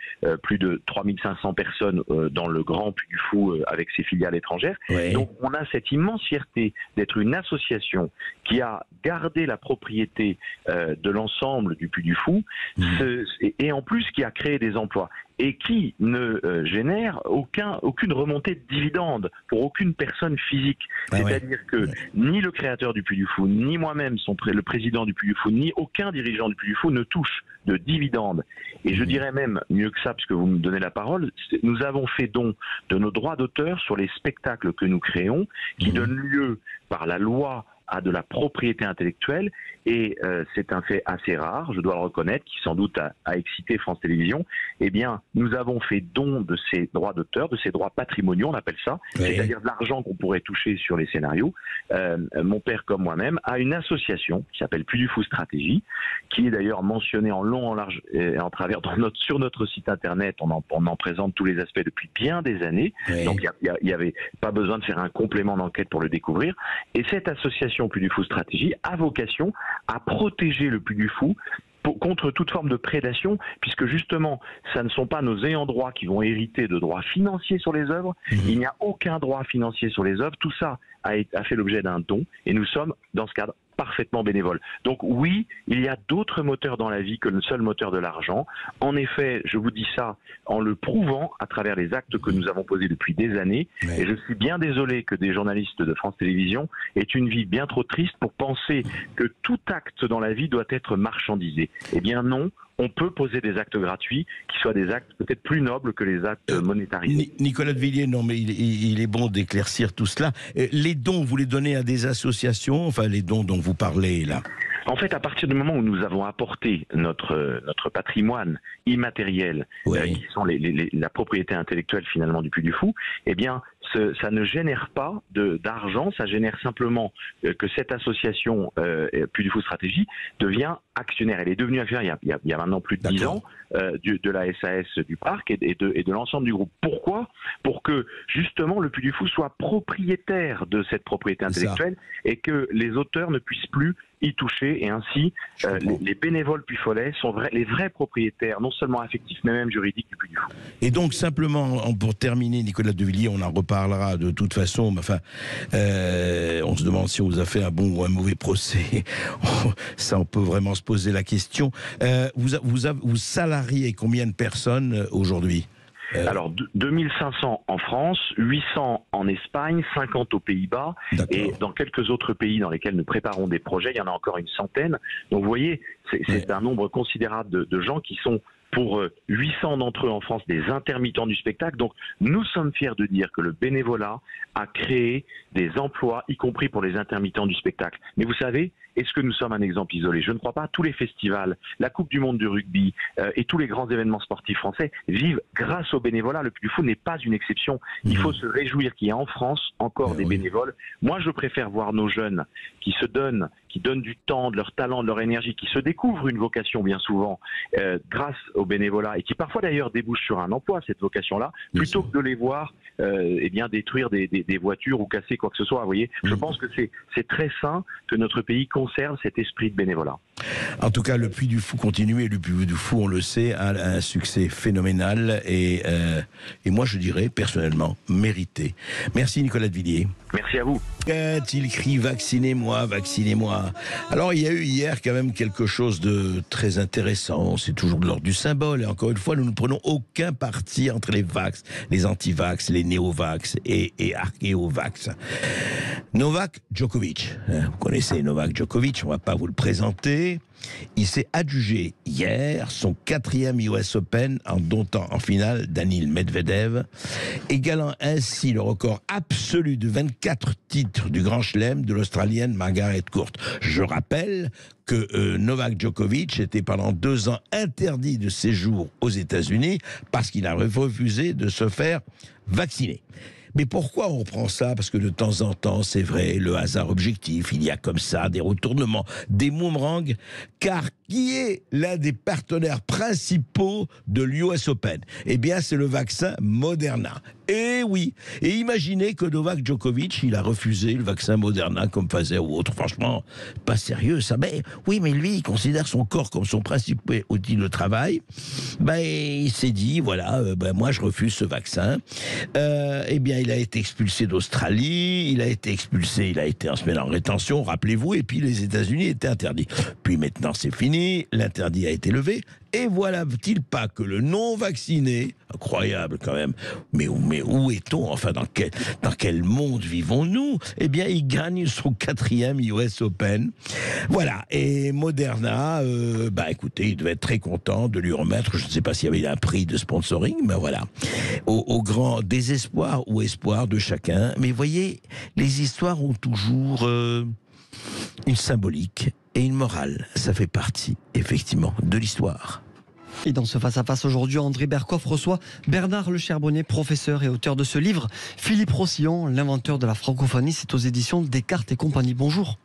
plus de 3500 personnes dans le grand Puy du Fou avec ses filiales étrangères. Donc on a cette immense fierté d'être une association qui a gardé la propriété de l'ensemble du Puy du Fou et en plus qui a créé des emplois et qui ne génère aucune remontée de dividendes pour aucune personne physique. C'est-à-dire que ni le créateur du Puy du Fou, ni moi-même, le président du Puy du Fou, ni aucun dirigeant du Puy du Fou ne touche de dividendes. Et je dirais même, mieux que ça, puisque vous me donnez la parole, nous avons fait don de nos droits d'auteur sur les spectacles que nous créons, qui donnent lieu par la loi à de la propriété intellectuelle, et c'est un fait assez rare, je dois le reconnaître, qui sans doute a excité France Télévisions. Eh bien, nous avons fait don de ces droits d'auteur, de ces droits patrimoniaux, on appelle ça, c'est-à-dire de l'argent qu'on pourrait toucher sur les scénarios. Mon père comme moi-même a une association qui s'appelle Puy du Fou Stratégie, qui est d'ailleurs mentionnée en long, en large et en travers sur notre site internet. On en présente tous les aspects depuis bien des années, donc il n'y avait pas besoin de faire un complément d'enquête pour le découvrir. Et cette association Puy du Fou Stratégie a vocation à protéger le Puy du Fou contre toute forme de prédation, puisque justement, ça ne sont pas nos ayants droit qui vont hériter de droits financiers sur les œuvres. Il n'y a aucun droit financier sur les œuvres. Tout ça a fait l'objet d'un don, et nous sommes, dans ce cadre, parfaitement bénévoles. Donc oui, il y a d'autres moteurs dans la vie que le seul moteur de l'argent. En effet, je vous dis ça en le prouvant à travers les actes que nous avons posés depuis des années. Et je suis bien désolé que des journalistes de France Télévisions aient une vie bien trop triste pour penser que tout acte dans la vie doit être marchandisé. Eh bien non, on peut poser des actes gratuits qui soient des actes peut-être plus nobles que les actes monétarisés. Nicolas de Villiers, non mais il est bon d'éclaircir tout cela. Les dons, vous les donnez à des associations, enfin les dons dont vous parlez là? En fait, à partir du moment où nous avons apporté notre patrimoine immatériel, qui sont la propriété intellectuelle finalement du Puy du Fou, eh bien, ça ne génère pas d'argent, ça génère simplement que cette association Puy du Fou Stratégie devient actionnaire. Elle est devenue actionnaire il y a maintenant plus de 10 ans de la SAS du parc et de l'ensemble du groupe. Pourquoi? Pour que justement le Puy du Fou soit propriétaire de cette propriété intellectuelle et que les auteurs ne puissent plus y toucher, et ainsi les bénévoles Puy-Follet sont les vrais propriétaires, non seulement affectifs mais même juridiques du Puy du Fou. Et donc simplement pour terminer, Nicolas Devilliers, on en reparlera de toute façon, mais enfin on se demande si on vous a fait un bon ou un mauvais procès. Ça, on peut vraiment se poser la question. Vous salariez combien de personnes aujourd'hui? Alors 2500 en France, 800 en Espagne, 50 aux Pays-Bas et dans quelques autres pays dans lesquels nous préparons des projets, il y en a encore une centaine. Donc vous voyez, c'est un nombre considérable de gens qui sont, pour 800 d'entre eux en France, des intermittents du spectacle. Donc nous sommes fiers de dire que le bénévolat a créé des emplois, y compris pour les intermittents du spectacle. Mais vous savez, est-ce que nous sommes un exemple isolé? Je ne crois pas. Tous les festivals, la Coupe du Monde du rugby et tous les grands événements sportifs français vivent grâce au bénévolat. Le Puy du Fou n'est pas une exception. Il faut se réjouir qu'il y ait en France encore des bénévoles. Moi, je préfère voir nos jeunes qui se donnent, qui donnent du temps, de leur talent, de leur énergie, qui se découvrent une vocation bien souvent grâce au bénévolat et qui parfois d'ailleurs débouchent sur un emploi, cette vocation-là, plutôt que de les voir détruire des voitures ou casser quoi que ce soit. Vous voyez, je pense que c'est très sain que notre pays conserve cet esprit de bénévolat. En tout cas, le Puy du Fou continue et le Puy du Fou, on le sait, a un succès phénoménal et moi je dirais personnellement mérité. Merci Nicolas Devilliers. Merci à vous. Il crie vaccinez-moi, vaccinez-moi. Alors il y a eu hier quand même quelque chose de très intéressant. C'est toujours de l'ordre du symbole et encore une fois, nous ne prenons aucun parti entre les vax, les anti-vax, les néo-vax et archéo-vax. Novak Djokovic, vous connaissez Novak Djokovic, on ne va pas vous le présenter. Il s'est adjugé hier son 4e US Open en domptant en finale Daniil Medvedev, égalant ainsi le record absolu de 24 titres du Grand Chelem de l'Australienne Margaret Court. Je rappelle que Novak Djokovic était pendant 2 ans interdit de séjour aux États-Unis parce qu'il a refusé de se faire vacciner. Mais pourquoi on reprend ça? Parce que de temps en temps, c'est vrai, le hasard objectif, il y a comme ça des retournements, des boomerangs, car qui est l'un des partenaires principaux de l'US Open? Eh bien, c'est le vaccin Moderna. Eh oui. Et imaginez que Novak Djokovic, il a refusé le vaccin Moderna comme Pfizer ou autre. Franchement, pas sérieux ça. Mais oui, mais lui, il considère son corps comme son principal outil de travail. Il s'est dit, voilà, moi je refuse ce vaccin. Eh bien, il a été expulsé d'Australie, il a été en semaine en rétention, rappelez-vous, et puis les États-Unis étaient interdits. Puis maintenant, c'est fini, l'interdit a été levé. Et voilà-t-il pas que le non-vacciné, incroyable quand même, mais où est-on? Enfin, dans quel monde vivons-nous? Eh bien, il gagne son 4e US Open. Voilà. Et Moderna, écoutez, il devait être très content de lui remettre, je ne sais pas s'il y avait un prix de sponsoring, mais voilà. Au grand désespoir ou espoir de chacun. Mais voyez, les histoires ont toujours une symbolique et une morale. Ça fait partie, effectivement, de l'histoire. Et dans ce face-à-face aujourd'hui, André Berkoff reçoit Bernard Le Charbonnier, professeur et auteur de ce livre. Philippe Rossillon, l'inventeur de la francophonie, c'est aux éditions Descartes et compagnie. Bonjour.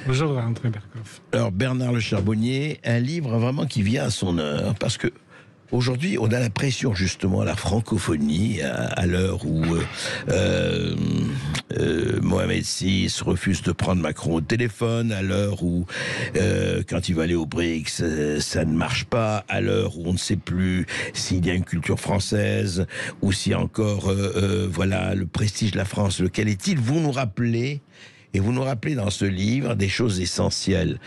Bonjour André Berkoff. Alors Bernard Le Charbonnier, un livre vraiment qui vient à son heure, parce que aujourd'hui, on a l'impression justement à la francophonie, à l'heure où Mohamed VI refuse de prendre Macron au téléphone, à l'heure où quand il va aller au BRICS, ça ne marche pas, à l'heure où on ne sait plus s'il y a une culture française ou s'il y a encore le prestige de la France, lequel est-il? Vous nous rappelez dans ce livre des choses essentielles.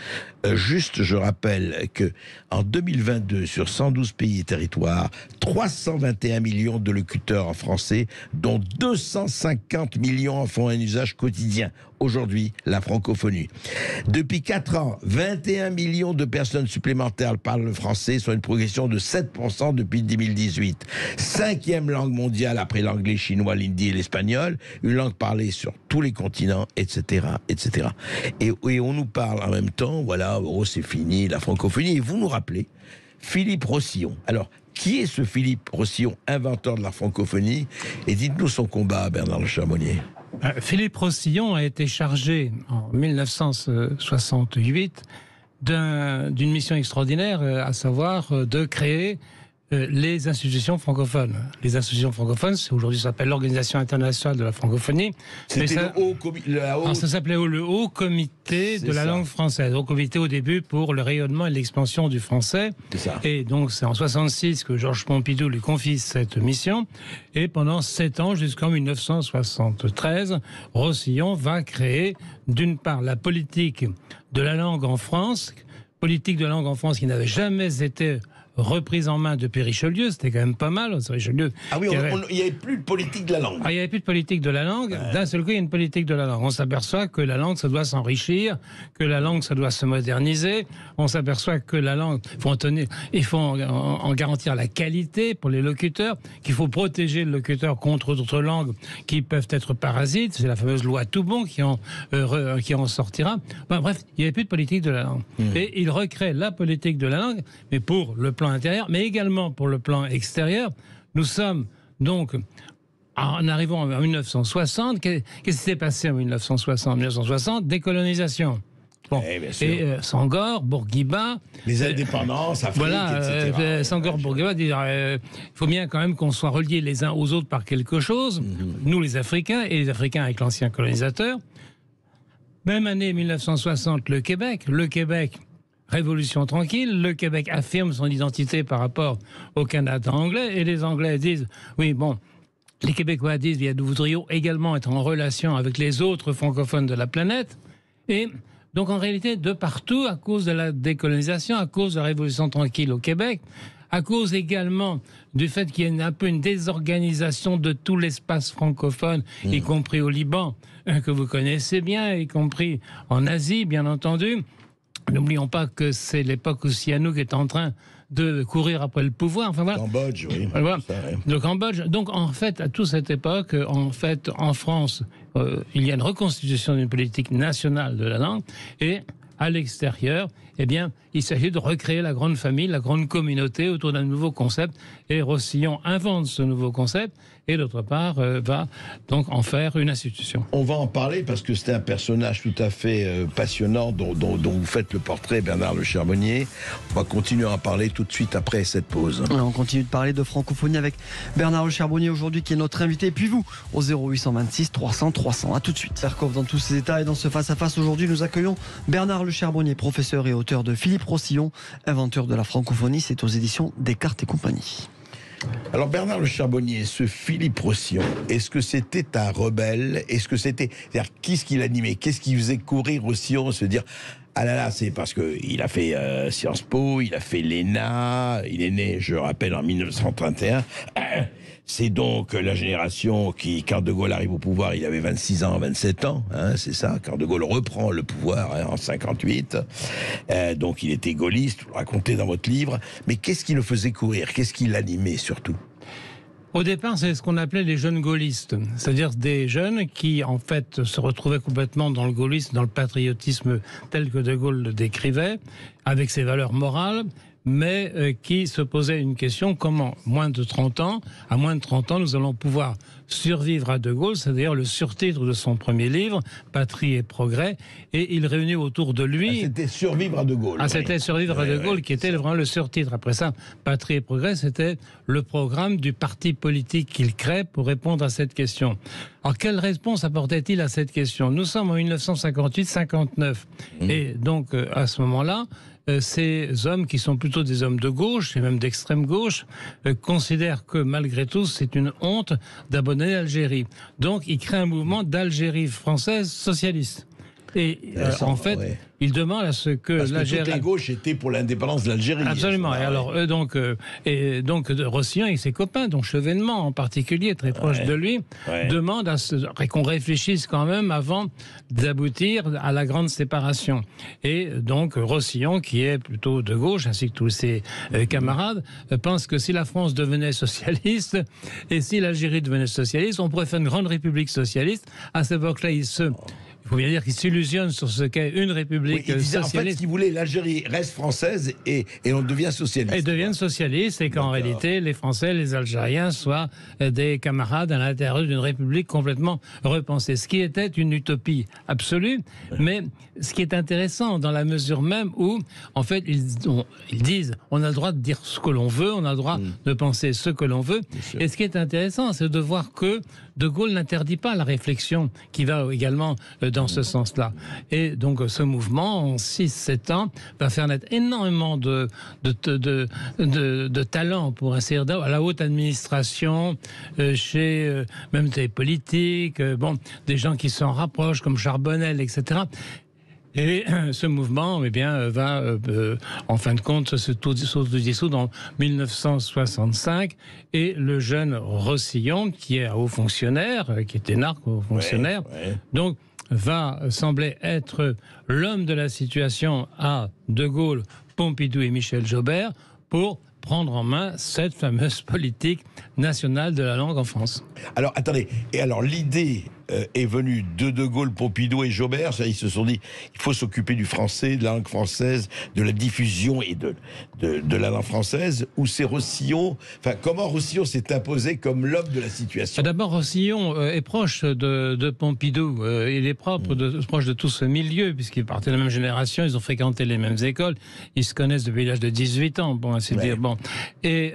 Juste, je rappelle que en 2022, sur 112 pays et territoires, 321 millions de locuteurs en français, dont 250 millions en font un usage quotidien. Aujourd'hui, la francophonie. Depuis 4 ans, 21 millions de personnes supplémentaires parlent le français, soit une progression de 7% depuis 2018. 5e langue mondiale après l'anglais, chinois, l'hindi et l'espagnol, une langue parlée sur tous les continents, etc., etc. Et on nous parle en même temps, voilà, c'est fini, la francophonie. Et vous nous rappelez Philippe Rossillon. Alors, qui est ce Philippe Rossillon, inventeur de la francophonie? Et dites-nous son combat, Bernard Le Charbonnier. Philippe Rossillon a été chargé en 1968 d'une mission extraordinaire, à savoir de créer les institutions francophones. Les institutions francophones, aujourd'hui ça s'appelle l'Organisation internationale de la francophonie. C'était ça s'appelait le Haut Comité de la langue française. Haut Comité au début pour le rayonnement et l'expansion du français. Et donc c'est en 66 que Georges Pompidou lui confie cette mission. Et pendant 7 ans, jusqu'en 1973, Rossillon va créer d'une part la politique de la langue en France, politique de la langue en France qui n'avait jamais été reprise en main depuis Richelieu, c'était quand même pas mal. Richelieu, ah oui, il n'y avait plus de politique de la langue. Il n'y avait plus de politique de la langue. Ouais. D'un seul coup, il y a une politique de la langue. On s'aperçoit que la langue, ça doit s'enrichir, que la langue, ça doit se moderniser. On s'aperçoit que la langue, il faut en garantir la qualité pour les locuteurs, qu'il faut protéger le locuteur contre d'autres langues qui peuvent être parasites. C'est la fameuse loi Toubon qui en sortira. Enfin, bref, il n'y avait plus de politique de la langue. Et il recrée la politique de la langue, mais pour le plan intérieur, mais également pour le plan extérieur. Nous sommes donc, en arrivant en 1960, qu'est-ce qui s'est passé en 1960 Décolonisation. Bon. Senghor, Bourguiba... Les indépendances, Afrique, etc. Senghor, Bourguiba disent il faut bien quand même qu'on soit reliés les uns aux autres par quelque chose, nous les Africains, et les Africains avec l'ancien colonisateur. Même année 1960, le Québec, Révolution tranquille, le Québec affirme son identité par rapport au Canada anglais, et les Anglais disent, oui bon, les Québécois disent, nous voudrions également être en relation avec les autres francophones de la planète, et donc en réalité de partout, à cause de la décolonisation, à cause de la Révolution tranquille au Québec, à cause également du fait qu'il y a un peu une désorganisation de tout l'espace francophone, y compris au Liban, que vous connaissez bien, y compris en Asie, bien entendu. N'oublions pas que c'est l'époque où Sihanouk est en train de courir après le pouvoir. Enfin, voilà. Cambodge, oui. Voilà. Le Cambodge. Donc, en fait, à toute cette époque, en France, il y a une reconstitution d'une politique nationale de la langue. Et à l'extérieur, eh bien, il s'agit de recréer la grande famille, la grande communauté autour d'un nouveau concept. Et Rossillon invente ce nouveau concept et, d'autre part, va donc en faire une institution. On va en parler parce que c'est un personnage tout à fait passionnant dont vous faites le portrait, Bernard Le Charbonnier. On va continuer à en parler tout de suite après cette pause. On continue de parler de francophonie avec Bernard Le Charbonnier aujourd'hui qui est notre invité. Et puis vous, au 0826 300 300. À tout de suite. Berkov dans tous ses états et dans ce face-à-face aujourd'hui, nous accueillons Bernard Le Charbonnier, professeur et auteur de Philippe Rossillon, inventeur de la francophonie. C'est aux éditions Descartes et compagnie. Alors Bernard Le Charbonnier, ce Philippe Rossillon, est-ce que c'était un rebelle? Est-ce que c'était... C'est-à-dire, qu'est-ce qui l'animait? Qu'est-ce qui faisait courir Rossillon, se dire... Ah là là, c'est parce qu'il a fait Sciences Po, il a fait l'ENA, il est né, je rappelle, en 1931. C'est donc la génération qui, quand De Gaulle arrive au pouvoir, il avait 26 ans, 27 ans, hein, c'est ça, quand De Gaulle reprend le pouvoir en 58. Donc il était gaulliste, vous le racontez dans votre livre. Mais qu'est-ce qui le faisait courir? Qu'est-ce qui l'animait surtout? Au départ, c'est ce qu'on appelait les jeunes gaullistes, c'est-à-dire des jeunes qui, en fait, se retrouvaient complètement dans le gaullisme, dans le patriotisme tel que De Gaulle le décrivait, avec ses valeurs morales, mais qui se posaient une question, comment, à moins de 30 ans, nous allons pouvoir survivre à De Gaulle, c'est-à-dire le surtitre de son premier livre, Patrie et Progrès, et il réunit autour de lui... c'était Survivre à De Gaulle. C'était Survivre à De Gaulle qui était vraiment le surtitre. Après ça, Patrie et Progrès, c'était le programme du parti politique qu'il crée pour répondre à cette question. Alors, quelle réponse apportait-il à cette question? Nous sommes en 1958-59, et donc, à ce moment-là, ces hommes qui sont plutôt des hommes de gauche et même d'extrême gauche considèrent que malgré tout c'est une honte d'abandonner l'Algérie. Donc ils créent un mouvement d'Algérie française socialiste. Et en fait, il demande à ce que l'Algérie... Toute la gauche était pour l'indépendance de l'Algérie. Absolument. Et alors, donc Rossillon et ses copains, dont Chevènement en particulier, très proche de lui, demandent qu'on réfléchisse quand même avant d'aboutir à la grande séparation. Et donc Rossillon, qui est plutôt de gauche, ainsi que tous ses camarades, pense que si la France devenait socialiste et si l'Algérie devenait socialiste, on pourrait faire une grande république socialiste. À cette époque-là, il faut bien dire qu'il s'illusionne sur ce qu'est une république il disait, socialiste. En fait, ce qu'il voulait, l'Algérie reste française et on devient socialiste. Et deviennent socialistes, et qu'en réalité, les Français, les Algériens soient des camarades à l'intérieur d'une république complètement repensée. Ce qui était une utopie absolue, mais ce qui est intéressant dans la mesure même où, en fait, ils disent, on a le droit de dire ce que l'on veut, on a le droit de penser ce que l'on veut. Et ce qui est intéressant, c'est de voir que De Gaulle n'interdit pas la réflexion qui va également dans ce sens-là. Et donc ce mouvement, en 6-7 ans, va faire naître énormément de talents, pour ainsi dire, à la haute administration, chez même des politiques, des gens qui s'en rapprochent, comme Charbonnel, etc. Et ce mouvement, va, en fin de compte, se dissoudre en 1965. Et le jeune Rossillon, qui est haut fonctionnaire, qui était narco fonctionnaire, donc va sembler être l'homme de la situation à De Gaulle, Pompidou et Michel Joubert pour prendre en main cette fameuse politique nationale de la langue en France. Alors, attendez, et alors l'idée est venue de Gaulle, Pompidou et Joubert, ils se sont dit, il faut s'occuper du français, de la langue française, de la diffusion et de la langue française, ou c'est Rossillon, comment Rossillon s'est imposé comme l'homme de la situation? D'abord, Rossillon est proche de Pompidou, il est proche de tout ce milieu, puisqu'ils partaient de la même génération, ils ont fréquenté les mêmes écoles, ils se connaissent depuis l'âge de 18 ans, ainsi de dire. Et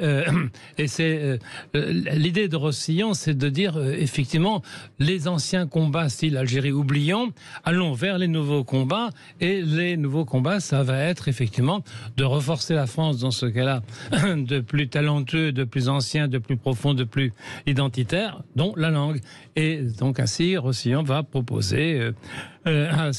c'est l'idée de Rossillon, c'est de dire, effectivement, les anciens combats, style Algérie, oublions, allons vers les nouveaux combats, et les nouveaux combats, ça va être effectivement de renforcer la France dans ce cas-là, de plus talentueux, de plus ancien, de plus profond, de plus identitaire, dont la langue. Et donc ainsi, Rossillon va proposer à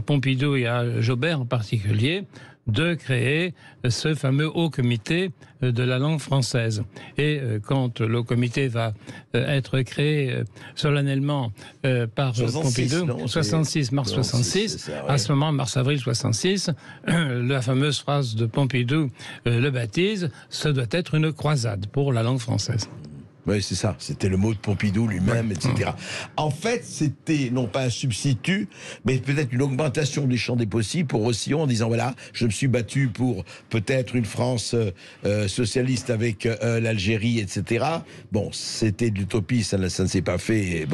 Pompidou et à Joubert en particulier, de créer ce fameux haut comité de la langue française. Et quand le haut comité va être créé solennellement par 66, Pompidou, 66, mars 66, à ce moment, mars-avril 66, la fameuse phrase de Pompidou le baptise, ce doit être une croisade pour la langue française. Oui, c'est ça. C'était le mot de Pompidou lui-même, etc. En fait, c'était non pas un substitut, mais peut-être une augmentation des champs des possibles pour Rossillon en disant, voilà, je me suis battu pour peut-être une France socialiste avec l'Algérie, etc. Bon, c'était de l'utopie, ça ne s'est pas fait,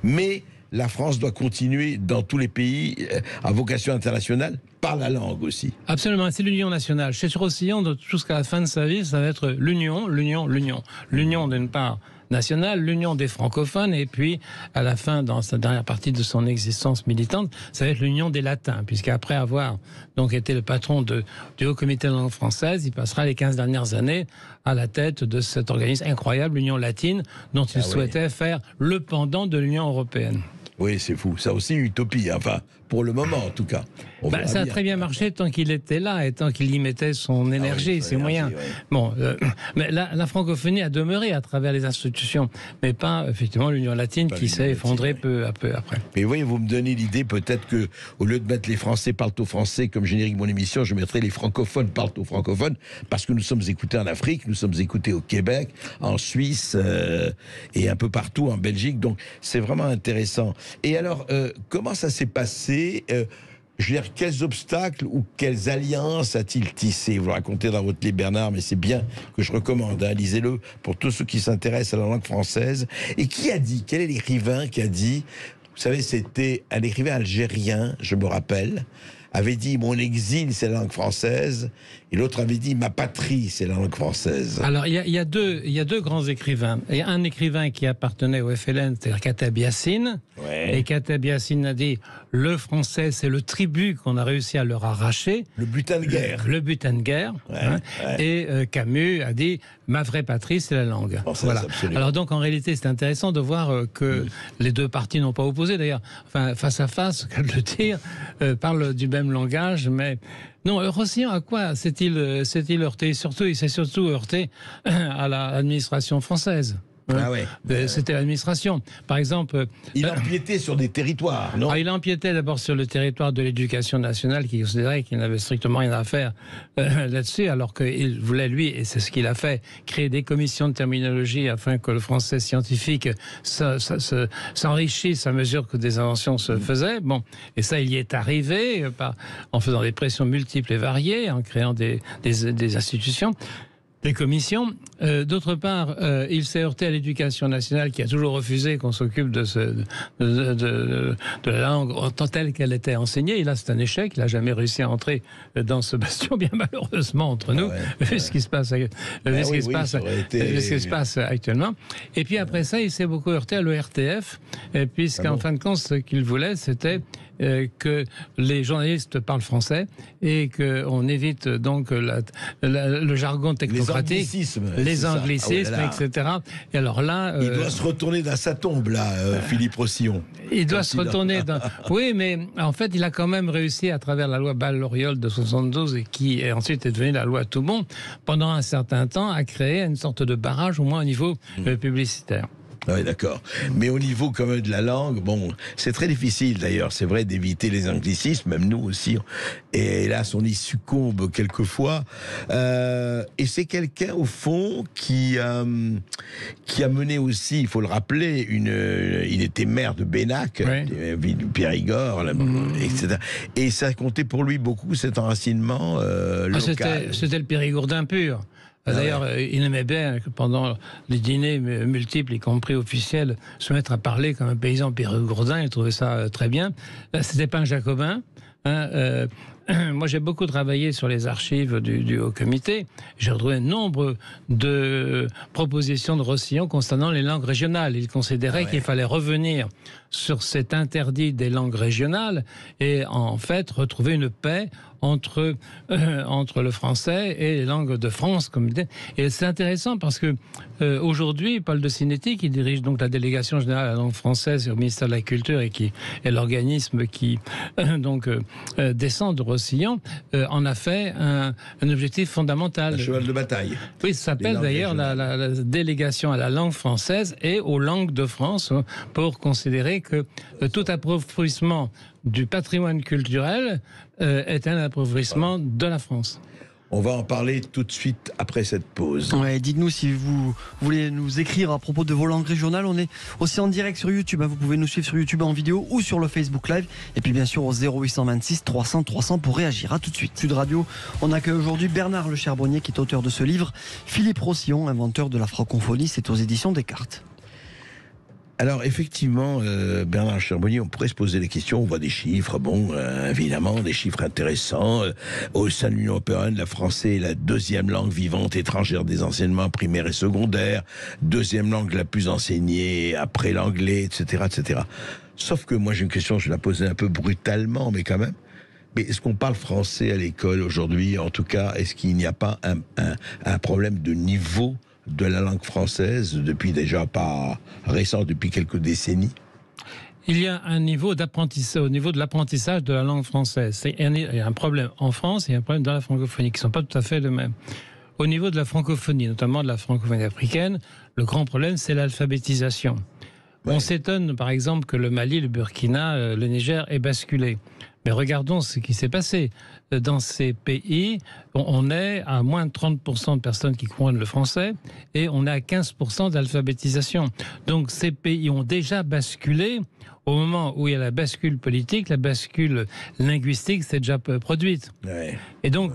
mais la France doit continuer dans tous les pays à vocation internationale, par la langue aussi. Absolument, c'est l'union nationale. Chez Rossillon, jusqu'à la fin de sa vie, ça va être l'union. L'union d'une part nationale, l'union des francophones, et puis à la fin, dans sa dernière partie de son existence militante, ça va être l'union des latins, puisqu'après avoir donc été le patron du Haut Comité de la langue française, il passera les 15 dernières années à la tête de cet organisme incroyable, l'Union latine, dont il souhaitait faire le pendant de l'Union européenne. Oui, c'est fou. Ça aussi, utopie. Enfin, pour le moment, en tout cas. Ça a très bien marché tant qu'il était là et tant qu'il y mettait son énergie, ses moyens. Mais la francophonie a demeuré à travers les institutions, mais pas, effectivement, l'Union latine qui s'est effondrée peu à peu après. Mais oui, vous me donnez l'idée, peut-être que au lieu de mettre les Français parlent au français comme générique de mon émission, je mettrai les francophones parlent aux francophones, parce que nous sommes écoutés en Afrique, nous sommes écoutés au Québec, en Suisse et un peu partout en Belgique. Donc, c'est vraiment intéressant. Et alors, comment ça s'est passé? Je veux dire, quels obstacles ou quelles alliances a-t-il tissé? Vous le racontez dans votre livre, Bernard, mais c'est bien que je recommande. Lisez-le pour tous ceux qui s'intéressent à la langue française. Et qui a dit? Quel est l'écrivain qui a dit? Vous savez, c'était un écrivain algérien, je me rappelle, avait dit « Mon exil, c'est la langue française », et l'autre avait dit « Ma patrie, c'est la langue française ». Alors, il y a deux grands écrivains. Il y a un écrivain qui appartenait au FLN, c'est-à-dire Kateb Yassine. Et Kateb Yassine a dit « Le français, c'est le tribut qu'on a réussi à leur arracher ». Le butin de guerre. Le butin de guerre. Et Camus a dit « Ma vraie patrie, c'est la langue ». Voilà. Alors donc, en réalité, c'est intéressant de voir que les deux parties n'ont pas opposé. D'ailleurs, face à face, qu'à le dire, parlent du même langage, mais... Non, Rossillon, à quoi s'est-il heurté? Il s'est surtout heurté à l'administration française. C'était l'administration. Par exemple... il empiétait sur des territoires, non? Il empiétait d'abord sur le territoire de l'éducation nationale, qui considérait qu'il n'avait strictement rien à faire là-dessus, alors qu'il voulait, lui, et c'est ce qu'il a fait, créer des commissions de terminologie afin que le français scientifique s'enrichisse à mesure que des inventions se faisaient. Bon, et ça, il y est arrivé en faisant des pressions multiples et variées, en créant des institutions, des commissions. D'autre part, il s'est heurté à l'éducation nationale qui a toujours refusé qu'on s'occupe de la langue en tant telle qu'elle était enseignée. Et là, c'est un échec. Il n'a jamais réussi à entrer dans ce bastion, bien malheureusement, entre nous, vu ce qui se passe, actuellement. Et puis après ça, il s'est beaucoup heurté à l'ORTF, puisqu'en fin de compte, ce qu'il voulait, c'était que les journalistes parlent français et qu'on évite donc le jargon technocratique, les anglicismes, etc. Et alors là... il doit se retourner dans sa tombe, là, Philippe Rossillon. Il doit se retourner dans... Oui, mais en fait, il a quand même réussi, à travers la loi Ball-Lauriol de 72, et qui ensuite est devenue la loi Toubon, pendant un certain temps, à créer une sorte de barrage, au moins au niveau publicitaire. Oui, d'accord. Mais au niveau quand même de la langue, bon, c'est très difficile d'ailleurs, c'est vrai, d'éviter les anglicismes, même nous aussi. Et hélas, on y succombe quelquefois. Et c'est quelqu'un, au fond, qui a mené aussi, il faut le rappeler, il était maire de Bénac, ville du Périgord, etc. Et ça comptait pour lui beaucoup, cet enracinement local. C'était le Périgourdin pur. D'ailleurs, il aimait bien que pendant les dîners multiples, y compris officiels, se mettre à parler comme un paysan périgourdin. Il trouvait ça très bien. C'était pas un jacobin. Moi, j'ai beaucoup travaillé sur les archives du Haut Comité. J'ai retrouvé nombre de propositions de Rossillon concernant les langues régionales. Il considérait qu'il fallait revenir sur cet interdit des langues régionales et en fait retrouver une paix entre le français et les langues de France, comme il dit. Et c'est intéressant parce que aujourd'hui, Paul de Sinetti, qui dirige donc la délégation générale à la langue française au ministère de la Culture et qui est l'organisme qui descend de Rossillon, en a fait un objectif fondamental. Un cheval de bataille. Oui, ça s'appelle d'ailleurs la délégation à la langue française et aux langues de France, pour considérer que tout appauvrissement du patrimoine culturel est un appauvrissement de la France. On va en parler tout de suite après cette pause. Ouais, dites-nous si vous voulez nous écrire à propos de vos langues régionales. On est aussi en direct sur YouTube. Vous pouvez nous suivre sur YouTube en vidéo ou sur le Facebook Live. Et puis bien sûr au 0826 300 300 pour réagir. À tout de suite. Sud Radio, on accueille aujourd'hui Bernard Le Charbonnier qui est auteur de ce livre. Philippe Rossillon, inventeur de la francophonie. C'est aux éditions Descartes. Alors effectivement, Bernard Charbonnier, on pourrait se poser des questions, on voit des chiffres, bon, évidemment, des chiffres intéressants. Au sein de l'Union européenne, le français est la deuxième langue vivante étrangère des enseignements primaires et secondaires, deuxième langue la plus enseignée après l'anglais, etc., etc. Sauf que moi j'ai une question, je vais la poser un peu brutalement, mais quand même. Mais est-ce qu'on parle français à l'école aujourd'hui? En tout cas, est-ce qu'il n'y a pas un problème de niveau de la langue française, depuis déjà pas récent, depuis quelques décennies? Il y a un niveau d'apprentissage, au niveau de l'apprentissage de la langue française. Il y a un problème en France et un problème dans la francophonie, qui ne sont pas tout à fait les mêmes. Au niveau de la francophonie, notamment de la francophonie africaine, le grand problème, c'est l'alphabétisation. Ouais. On s'étonne, par exemple, que le Mali, le Burkina, le Niger aient basculé. Mais regardons ce qui s'est passé. Dans ces pays, on est à moins de 30% de personnes qui comprennent le français et on est à 15% d'alphabétisation. Donc ces pays ont déjà basculé. Au moment où il y a la bascule politique, la bascule linguistique s'est déjà produite. Ouais. Et donc,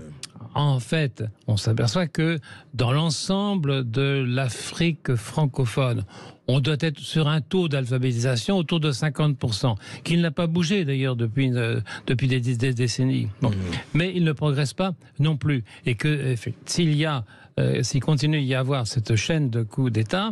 en fait, on s'aperçoit que dans l'ensemble de l'Afrique francophone, on doit être sur un taux d'alphabétisation autour de 50%, qui n'a pas bougé d'ailleurs depuis des décennies. Bon. Mais il ne progresse pas non plus. Et que s'il continue d'y avoir cette chaîne de coups d'État,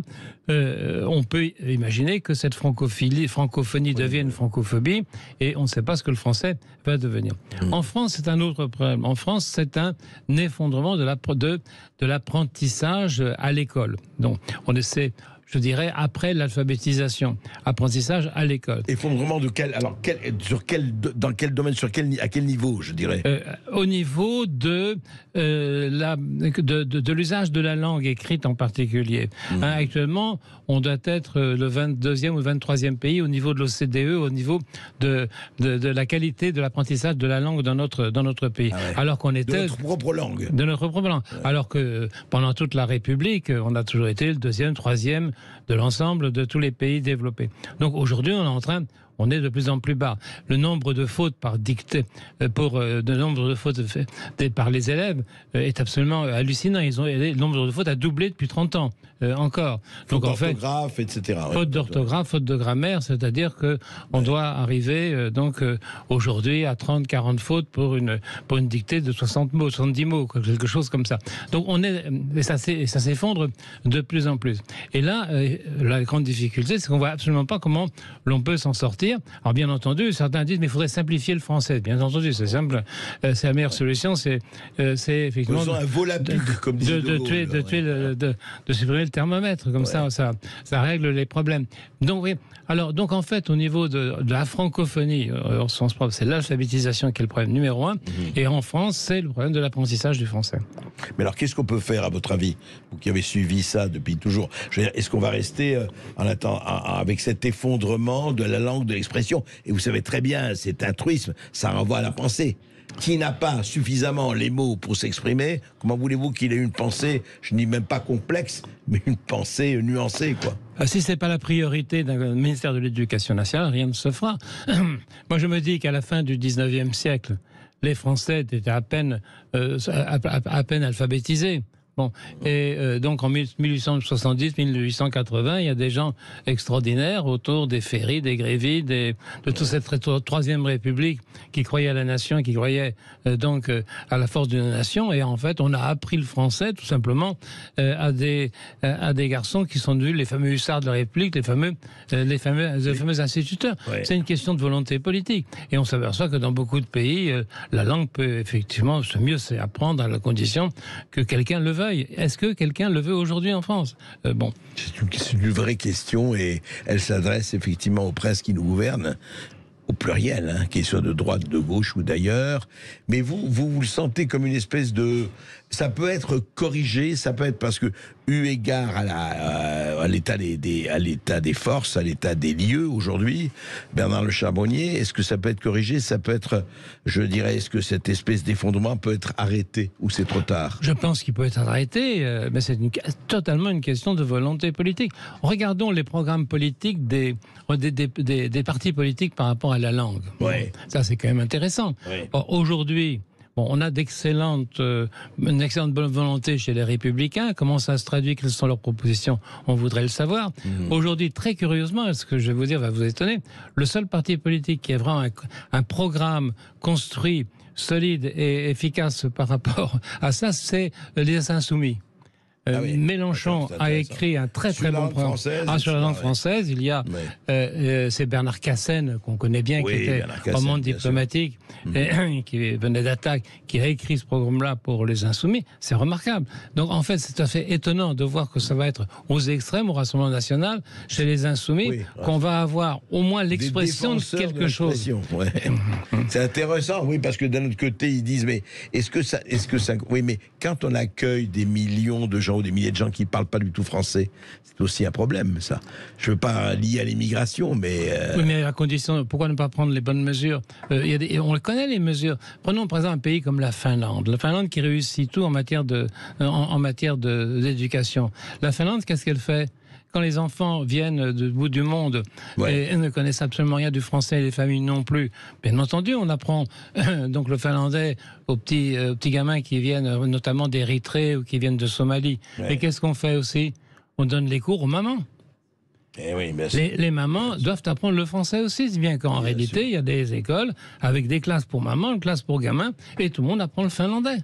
on peut imaginer que cette francophonie devienne francophobie et on ne sait pas ce que le français va devenir. En France, c'est un autre problème. En France, c'est un effondrement de l'apprentissage à l'école. Donc, on essaie je dirais, après l'alphabétisation, apprentissage à l'école. Effondrement de quel, alors dans quel domaine, à quel niveau, je dirais Au niveau de l'usage de la langue écrite en particulier. Actuellement, on doit être le 22e ou 23e pays au niveau de l'OCDE, au niveau de la qualité de l'apprentissage de la langue dans notre pays. Alors qu'on était... De notre propre langue. De notre propre langue. Ouais. Alors que pendant toute la République, on a toujours été le 2e, 3e de l'ensemble de tous les pays développés. Donc aujourd'hui, on est de plus en plus bas. Le nombre de fautes par dictée, par les élèves est absolument hallucinant. Le nombre de fautes a doublé depuis 30 ans encore. Donc en fait, d'orthographe, etc. Faute d'orthographe, faute de grammaire, c'est-à-dire que on doit arriver aujourd'hui à 30-40 fautes pour une dictée de 60 mots, 70 mots, quelque chose comme ça. Donc ça s'effondre de plus en plus. Et là, la grande difficulté, c'est qu'on voit absolument pas comment l'on peut s'en sortir. Alors bien entendu, certains disent mais il faudrait simplifier le français. Bien entendu, c'est simple. C'est la meilleure solution, c'est effectivement un volapük, comme disait de supprimer le thermomètre. Comme ça règle les problèmes. Donc oui. Alors donc en fait, au niveau de la francophonie, au sens propre, c'est l'alphabétisation qui est le problème numéro 1. Et en France, c'est le problème de l'apprentissage du français. Mais alors, qu'est-ce qu'on peut faire, à votre avis, vous qui avez suivi ça depuis toujours? Est-ce qu'on va rester avec cet effondrement de la langue, de l'expression? Et vous savez très bien, cet altruisme, ça renvoie à la pensée. Qui n'a pas suffisamment les mots pour s'exprimer, comment voulez-vous qu'il ait une pensée, je ne dis même pas complexe, mais une pensée nuancée, quoi? Si ce n'est pas la priorité d'un ministère de l'Éducation nationale, rien ne se fera. Moi, je me dis qu'à la fin du 19e siècle, les Français étaient à peine alphabétisés. Bon, et donc en 1870-1880, il y a des gens extraordinaires autour des Ferry, des Grévy, de toute cette troisième République qui croyaient à la nation, qui croyaient à la force d'une nation. Et en fait, on a appris le français tout simplement à des garçons qui sont devenus les fameux hussards de la République, les fameux instituteurs. Ouais. C'est une question de volonté politique. Et on s'aperçoit que dans beaucoup de pays, la langue peut effectivement mieux s'apprendre à la condition que quelqu'un le veuille. Est-ce que quelqu'un le veut aujourd'hui en France? Bon. C'est une vraie question et elle s'adresse effectivement aux presses qui nous gouvernent, au pluriel, qu'ils soient de droite, de gauche ou d'ailleurs. Mais vous le sentez comme une espèce de... Ça peut être corrigé, ça peut être parce que, eu égard à l'état des forces, à l'état des lieux aujourd'hui, Bernard Le Charbonnier, est-ce que ça peut être corrigé? Ça peut être, je dirais, est-ce que cette espèce d'effondrement peut être arrêté ou c'est trop tard? Je pense qu'il peut être arrêté, mais c'est totalement une question de volonté politique. Regardons les programmes politiques des partis politiques par rapport à la langue. Ouais. Ça, c'est quand même intéressant. Ouais. Aujourd'hui, on a une excellente bonne volonté chez les Républicains. Comment ça se traduit? Quelles sont leurs propositions? On voudrait le savoir. Aujourd'hui, très curieusement, ce que je vais vous dire va vous étonner, le seul parti politique qui a vraiment un programme construit, solide et efficace par rapport à ça, c'est les Insoumis. Mélenchon a écrit un très bon programme sur la langue française. Il y a c'est Bernard Cassen qu'on connaît bien, qui était au monde diplomatique, qui venait d'Attaque, qui a écrit ce programme-là pour les Insoumis. C'est remarquable. Donc en fait, c'est tout à fait étonnant de voir que ça va être aux extrêmes, au Rassemblement national, chez les Insoumis, qu'on va avoir au moins l'expression de quelque chose. Ouais. C'est intéressant, oui, parce que d'un autre côté, ils disent mais est-ce que ça, oui, mais quand on accueille des millions de gens ou des milliers de gens qui ne parlent pas du tout français, c'est aussi un problème, ça. Je ne veux pas lier à l'immigration, mais... Oui, mais à condition, pourquoi ne pas prendre les bonnes mesures? On les connaît, les mesures. Prenons par exemple un pays comme la Finlande. La Finlande qui réussit tout en matière d'éducation. La Finlande, qu'est-ce qu'elle fait? Quand les enfants viennent du bout du monde et ne connaissent absolument rien du français, et les familles non plus, bien entendu, on apprend donc le finlandais aux petits gamins qui viennent notamment d'Érythrée ou qui viennent de Somalie. Et qu'est-ce qu'on fait aussi? On donne les cours aux mamans. Les mamans doivent apprendre le français aussi, si bien qu'en réalité, il y a des écoles avec des classes pour mamans, une classe pour gamins, et tout le monde apprend le finlandais.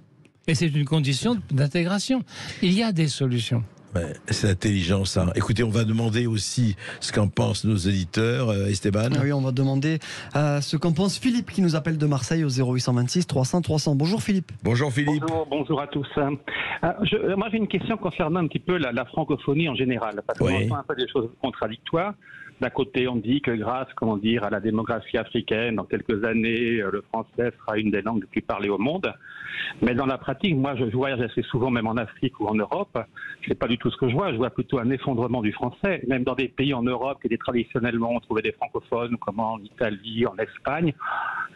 Et c'est une condition d'intégration. Il y a des solutions. Ouais, c'est intelligent ça. Écoutez, on va demander aussi ce qu'en pensent nos éditeurs, Esteban. Oui, on va demander ce qu'en pense Philippe qui nous appelle de Marseille au 0826 300 300. Bonjour Philippe. Bonjour Philippe. Bonjour à tous. Moi j'ai une question concernant un petit peu la francophonie en général, parce qu'on entend un peu des choses contradictoires. D'un côté, on dit que grâce, à la démographie africaine, dans quelques années, le français sera une des langues les plus parlées au monde. Mais dans la pratique, moi, je voyage assez souvent, même en Afrique ou en Europe. Je sais pas du tout ce que je vois. Je vois plutôt un effondrement du français. Même dans des pays en Europe qui étaient traditionnellement, on trouvait des francophones, comme en Italie, en Espagne.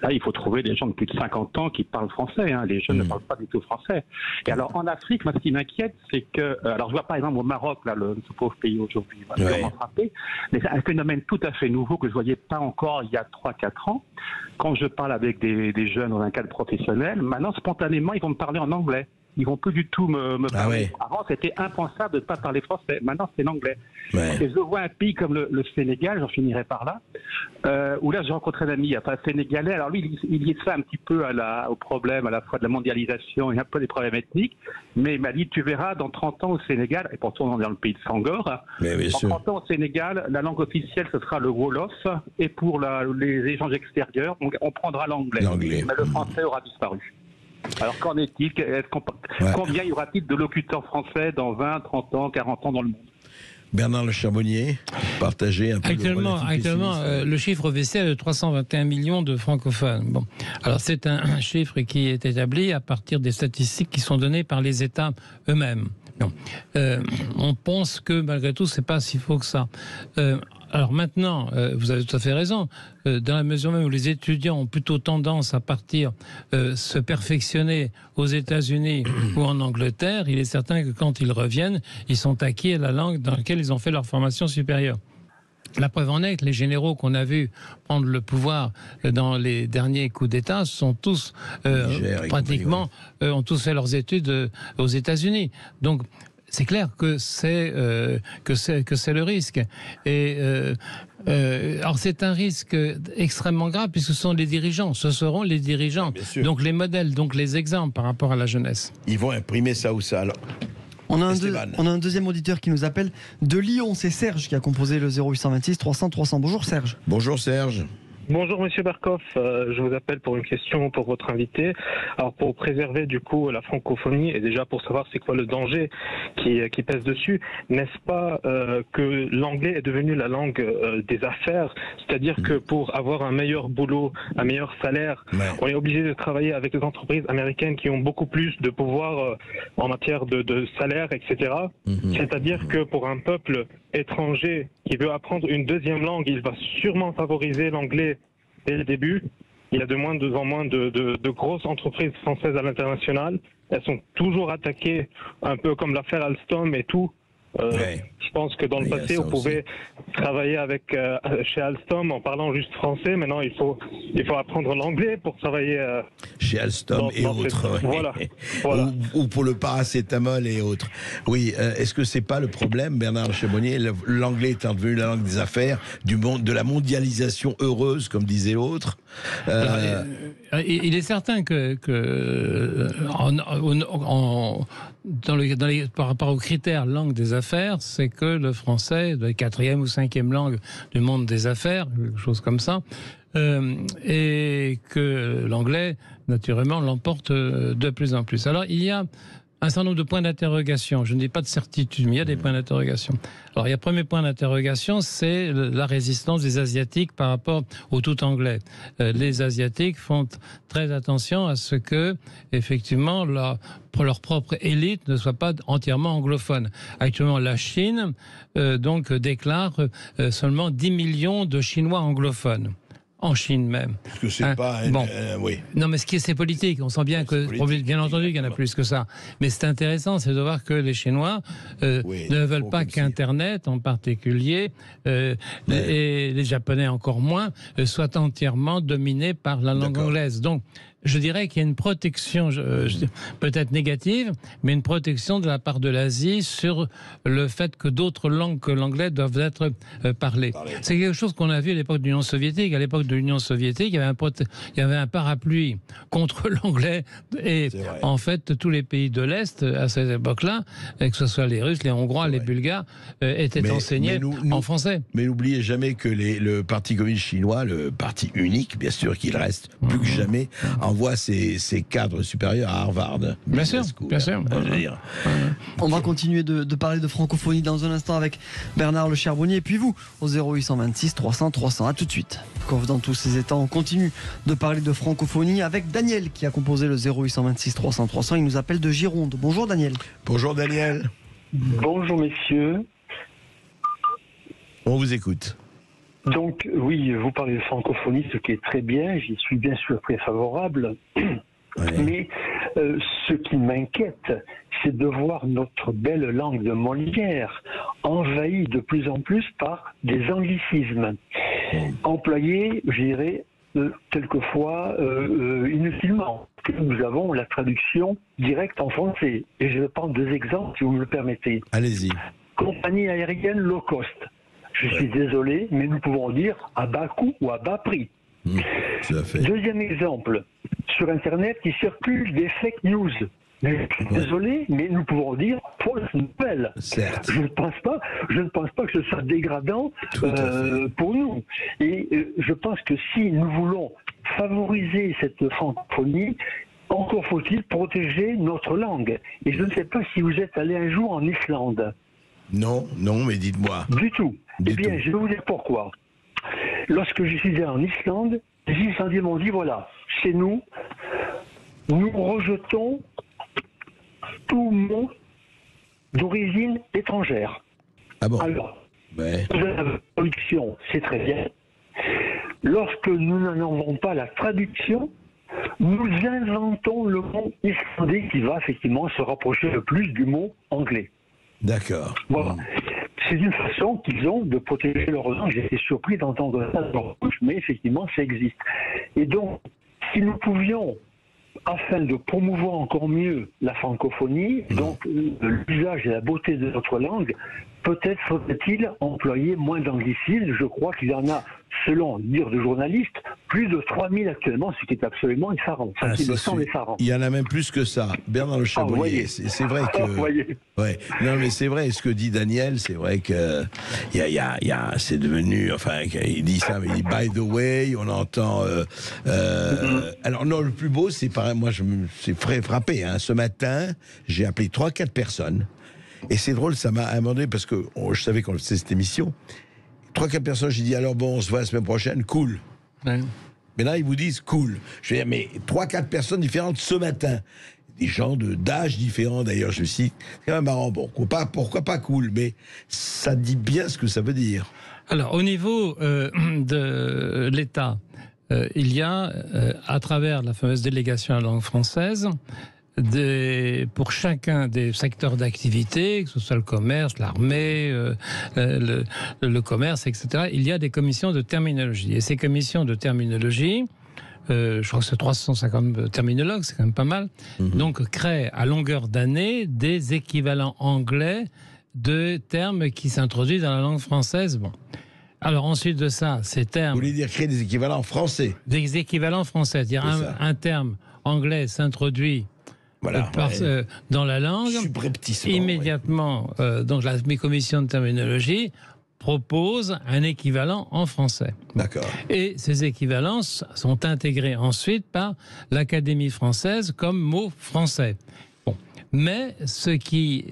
Là, il faut trouver des gens de plus de 50 ans qui parlent français. Hein. Les jeunes ne parlent pas du tout français. Et alors, en Afrique, moi, ce qui m'inquiète, c'est que... alors, je vois par exemple au Maroc, là, ce pauvre pays aujourd'hui, va sûrement frapper. Mais c'est un phénomène tout à fait nouveau que je ne voyais pas encore il y a 3-4 ans. Quand je parle avec des jeunes dans un cadre professionnel, maintenant, spontanément, ils vont me parler en anglais. Ils vont plus du tout me parler. Avant, c'était impensable de ne pas parler français. Maintenant, c'est l'anglais. Et je vois un pays comme le Sénégal, j'en finirai par là, où là, j'ai rencontré un ami, un Sénégalais. Alors lui, il liait ça un petit peu au problème à la fois de la mondialisation et un peu des problèmes ethniques. Mais il m'a dit, tu verras, dans 30 ans au Sénégal, et pourtant on est dans le pays de Sangor, dans 30 ans au Sénégal, la langue officielle, ce sera le Wolof. Et pour les échanges extérieurs, on prendra l'anglais. Mais le français aura disparu. Alors qu'en est-il? Combien y aura-t-il de locuteurs français dans 20, 30 ans, 40 ans dans le monde? Bernard Le Charbonnier, partagez un peu. Actuellement, le chiffre officiel est de 321 millions de francophones. Bon, alors c'est un chiffre qui est établi à partir des statistiques qui sont données par les États eux-mêmes. On pense que malgré tout, c'est pas si faux que ça. Alors maintenant, vous avez tout à fait raison, dans la mesure même où les étudiants ont plutôt tendance à partir se perfectionner aux États-Unis ou en Angleterre, il est certain que quand ils reviennent, ils sont acquis à la langue dans laquelle ils ont fait leur formation supérieure. La preuve en est que les généraux qu'on a vus prendre le pouvoir dans les derniers coups d'État sont tous pratiquement ont tous fait leurs études aux États-Unis. Donc c'est clair que c'est le risque. Et alors c'est un risque extrêmement grave puisque ce sont les dirigeants, ce seront les dirigeants, donc les modèles, donc les exemples par rapport à la jeunesse. Ils vont imprimer ça ou ça. Alors. On a un deuxième auditeur qui nous appelle de Lyon, c'est Serge qui a composé le 0826 300 300. Bonjour Serge. Bonjour Serge. Bonjour Monsieur Barkov, je vous appelle pour une question pour votre invité. Alors pour préserver du coup la francophonie et déjà pour savoir c'est quoi le danger qui pèse dessus, n'est-ce pas que l'anglais est devenu la langue des affaires, c'est-à-dire que pour avoir un meilleur boulot, un meilleur salaire, on est obligé de travailler avec des entreprises américaines qui ont beaucoup plus de pouvoir en matière de salaire, etc. C'est-à-dire que pour un peuple étranger qui veut apprendre une deuxième langue, il va sûrement favoriser l'anglais dès le début. Il y a de moins en moins de grosses entreprises françaises à l'international. Elles sont toujours attaquées, un peu comme l'affaire Alstom et tout. Je pense que dans le passé, on pouvait travailler chez Alstom en parlant juste français. Maintenant, il faut apprendre l'anglais pour travailler chez Alstom et autres. Voilà. Ou pour le paracétamol et autres. Oui, est-ce que c'est pas le problème, Bernard Charbonnier, l'anglais étant devenu la langue des affaires, du monde, de la mondialisation heureuse, comme disait l'autre. Il est certain que par rapport aux critères langue des affaires, c'est que le français est la 4e ou 5e langue du monde des affaires, quelque chose comme ça, et que l'anglais, naturellement, l'emporte de plus en plus. Alors, il y a un certain nombre de points d'interrogation. Je ne dis pas de certitude, mais il y a des points d'interrogation. Alors, il y a le premier point d'interrogation, c'est la résistance des Asiatiques par rapport au tout anglais. Les Asiatiques font très attention à ce que, effectivement, leur propre élite ne soit pas entièrement anglophone. Actuellement, la Chine donc déclare seulement 10 millions de Chinois anglophones. En Chine même. Parce que c'est pas... oui. Non, mais c'est politique. On sent bien que, bien entendu, qu'il y en a plus que ça. Mais c'est intéressant, c'est de voir que les Chinois ne veulent pas qu'Internet, en particulier, et les Japonais encore moins, soient entièrement dominés par la langue anglaise. Donc, je dirais qu'il y a une protection, peut-être négative, mais une protection de la part de l'Asie sur le fait que d'autres langues que l'anglais doivent être parlées. C'est quelque chose qu'on a vu à l'époque de l'Union soviétique. À l'époque de l'Union soviétique, il y avait un parapluie contre l'anglais. Et en fait, tous les pays de l'Est, à cette époque-là, que ce soit les Russes, les Hongrois, les Bulgares, étaient enseignés en français. Mais n'oubliez jamais que le Parti communiste chinois, le parti unique, bien sûr qu'il reste plus que jamais, envoie ses cadres supérieurs à Harvard. Bien sûr, bien sûr. On va continuer de parler de francophonie dans un instant avec Bernard Le Charbonnier et puis vous au 0826 300 300. À tout de suite. Comme dans tous ces états, on continue de parler de francophonie avec Daniel qui a composé le 0826 300 300. Il nous appelle de Gironde. Bonjour Daniel. Bonjour Daniel. Bonjour messieurs. On vous écoute. Donc oui, vous parlez de francophonie, ce qui est très bien, j'y suis bien sûr très favorable, mais ce qui m'inquiète, c'est de voir notre belle langue de Molière envahie de plus en plus par des anglicismes, employés, je dirais, quelquefois inutilement. Nous avons la traduction directe en français, et je vais prendre 2 exemples si vous me le permettez. Allez-y. Compagnie aérienne low cost. Je suis désolé, mais nous pouvons dire à bas coût ou à bas prix. Deuxième exemple, sur Internet, il circule des fake news. Je suis désolé, mais nous pouvons dire fausse nouvelle. Certes. Je ne pense pas que ce soit dégradant pour nous. Et je pense que si nous voulons favoriser cette francophonie, encore faut-il protéger notre langue. Et je ne sais pas si vous êtes allé un jour en Islande. Non, mais dites-moi. Du tout. Je vais vous dire pourquoi. Lorsque je suis allé en Islande, les Islandais m'ont dit, voilà, chez nous, nous rejetons tout mot d'origine étrangère. Ah bon? Alors, la traduction, c'est très bien. Lorsque nous n'en avons pas la traduction, nous inventons le mot islandais qui va effectivement se rapprocher le plus du mot anglais. D'accord. Voilà. C'est une façon qu'ils ont de protéger leur langue. J'étais surpris d'entendre ça de leur bouche, mais effectivement, ça existe. Et donc, si nous pouvions, afin de promouvoir encore mieux la francophonie, donc l'usage et la beauté de notre langue, peut-être faudrait-il employer moins d'anglicismes. Je crois qu'il y en a, selon dire de journalistes, plus de 3000 actuellement, ce qui est absolument effarant. Il y en a même plus que ça. Bernard Le Charbonnier, c'est vrai que... Non, mais c'est vrai, ce que dit Daniel, c'est vrai que c'est devenu... Enfin, il dit ça, mais il dit « by the way », on entend... Alors non, le plus beau, c'est pareil, moi, je me suis frappé. Hein. Ce matin, j'ai appelé 3-4 personnes. Et c'est drôle, ça m'a amendé parce que je savais qu'on faisait cette émission. 3-4 personnes, j'ai dit alors bon, on se voit la semaine prochaine, cool. Ouais. Mais là, ils vous disent cool. Je vais dire, mais 3-4 personnes différentes ce matin. Des gens d'âge différents d'ailleurs, je me suis dit, c'est quand même marrant. Bon, pourquoi pas cool, mais ça dit bien ce que ça veut dire. Alors, au niveau de l'État, il y a, à travers la fameuse délégation à la langue française, pour chacun des secteurs d'activité, que ce soit le commerce, l'armée, le commerce, etc., il y a des commissions de terminologie. Et ces commissions de terminologie, je crois que c'est 350 terminologues, c'est quand même pas mal, donc créent à longueur d'année des équivalents anglais de termes qui s'introduisent dans la langue française. Bon. Alors ensuite de ça, ces termes... Vous voulez dire créer des équivalents français? Des équivalents français, c'est-à-dire un terme anglais s'introduit dans la langue, immédiatement, donc mes commissions de terminologie proposent un équivalent en français. D'accord. Et ces équivalences sont intégrés ensuite par l'Académie française comme mot français. Bon. Mais ce qui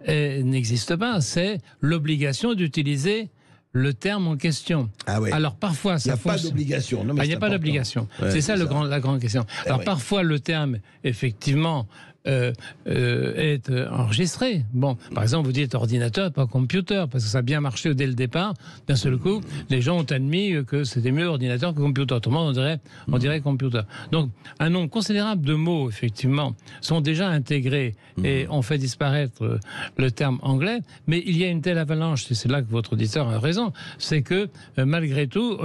n'existe pas, c'est l'obligation d'utiliser le terme en question. Ah ouais. Alors parfois, ça fonctionne. Il n'y a pas d'obligation. Il n'y a pas d'obligation. C'est ça la grande question. Alors parfois, le terme, effectivement, est enregistré. Bon, par exemple, vous dites ordinateur, pas computer, parce que ça a bien marché dès le départ. D'un seul coup, les gens ont admis que c'était mieux ordinateur que computer. Autrement, on dirait computer. Donc, un nombre considérable de mots, effectivement, sont déjà intégrés et on fait disparaître le terme anglais. Mais il y a une telle avalanche, et c'est là que votre auditeur a raison, c'est que malgré tout,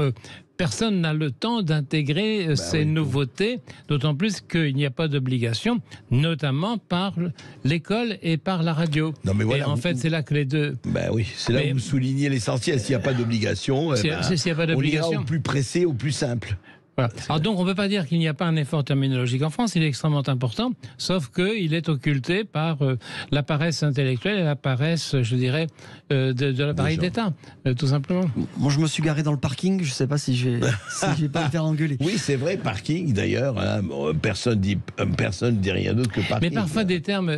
personne n'a le temps d'intégrer ces nouveautés, d'autant plus qu'il n'y a pas d'obligation, notamment par l'école et par la radio. Non, mais voilà, et en fait, c'est là que les deux... Ben oui, c'est là où vous soulignez l'essentiel. S'il n'y a pas d'obligation, s'il n'y a pas d'obligation, on ira au plus pressé, au plus simple. Voilà. Alors donc on ne peut pas dire qu'il n'y a pas un effort terminologique en France, il est extrêmement important, sauf qu'il est occulté par la paresse intellectuelle et la paresse, je dirais, de l'appareil d'État, tout simplement. Moi je me suis garé dans le parking, je ne sais pas si je vais pas me faire engueuler. Oui, c'est vrai, parking d'ailleurs, hein, personne ne dit rien d'autre que parking. Mais parfois des termes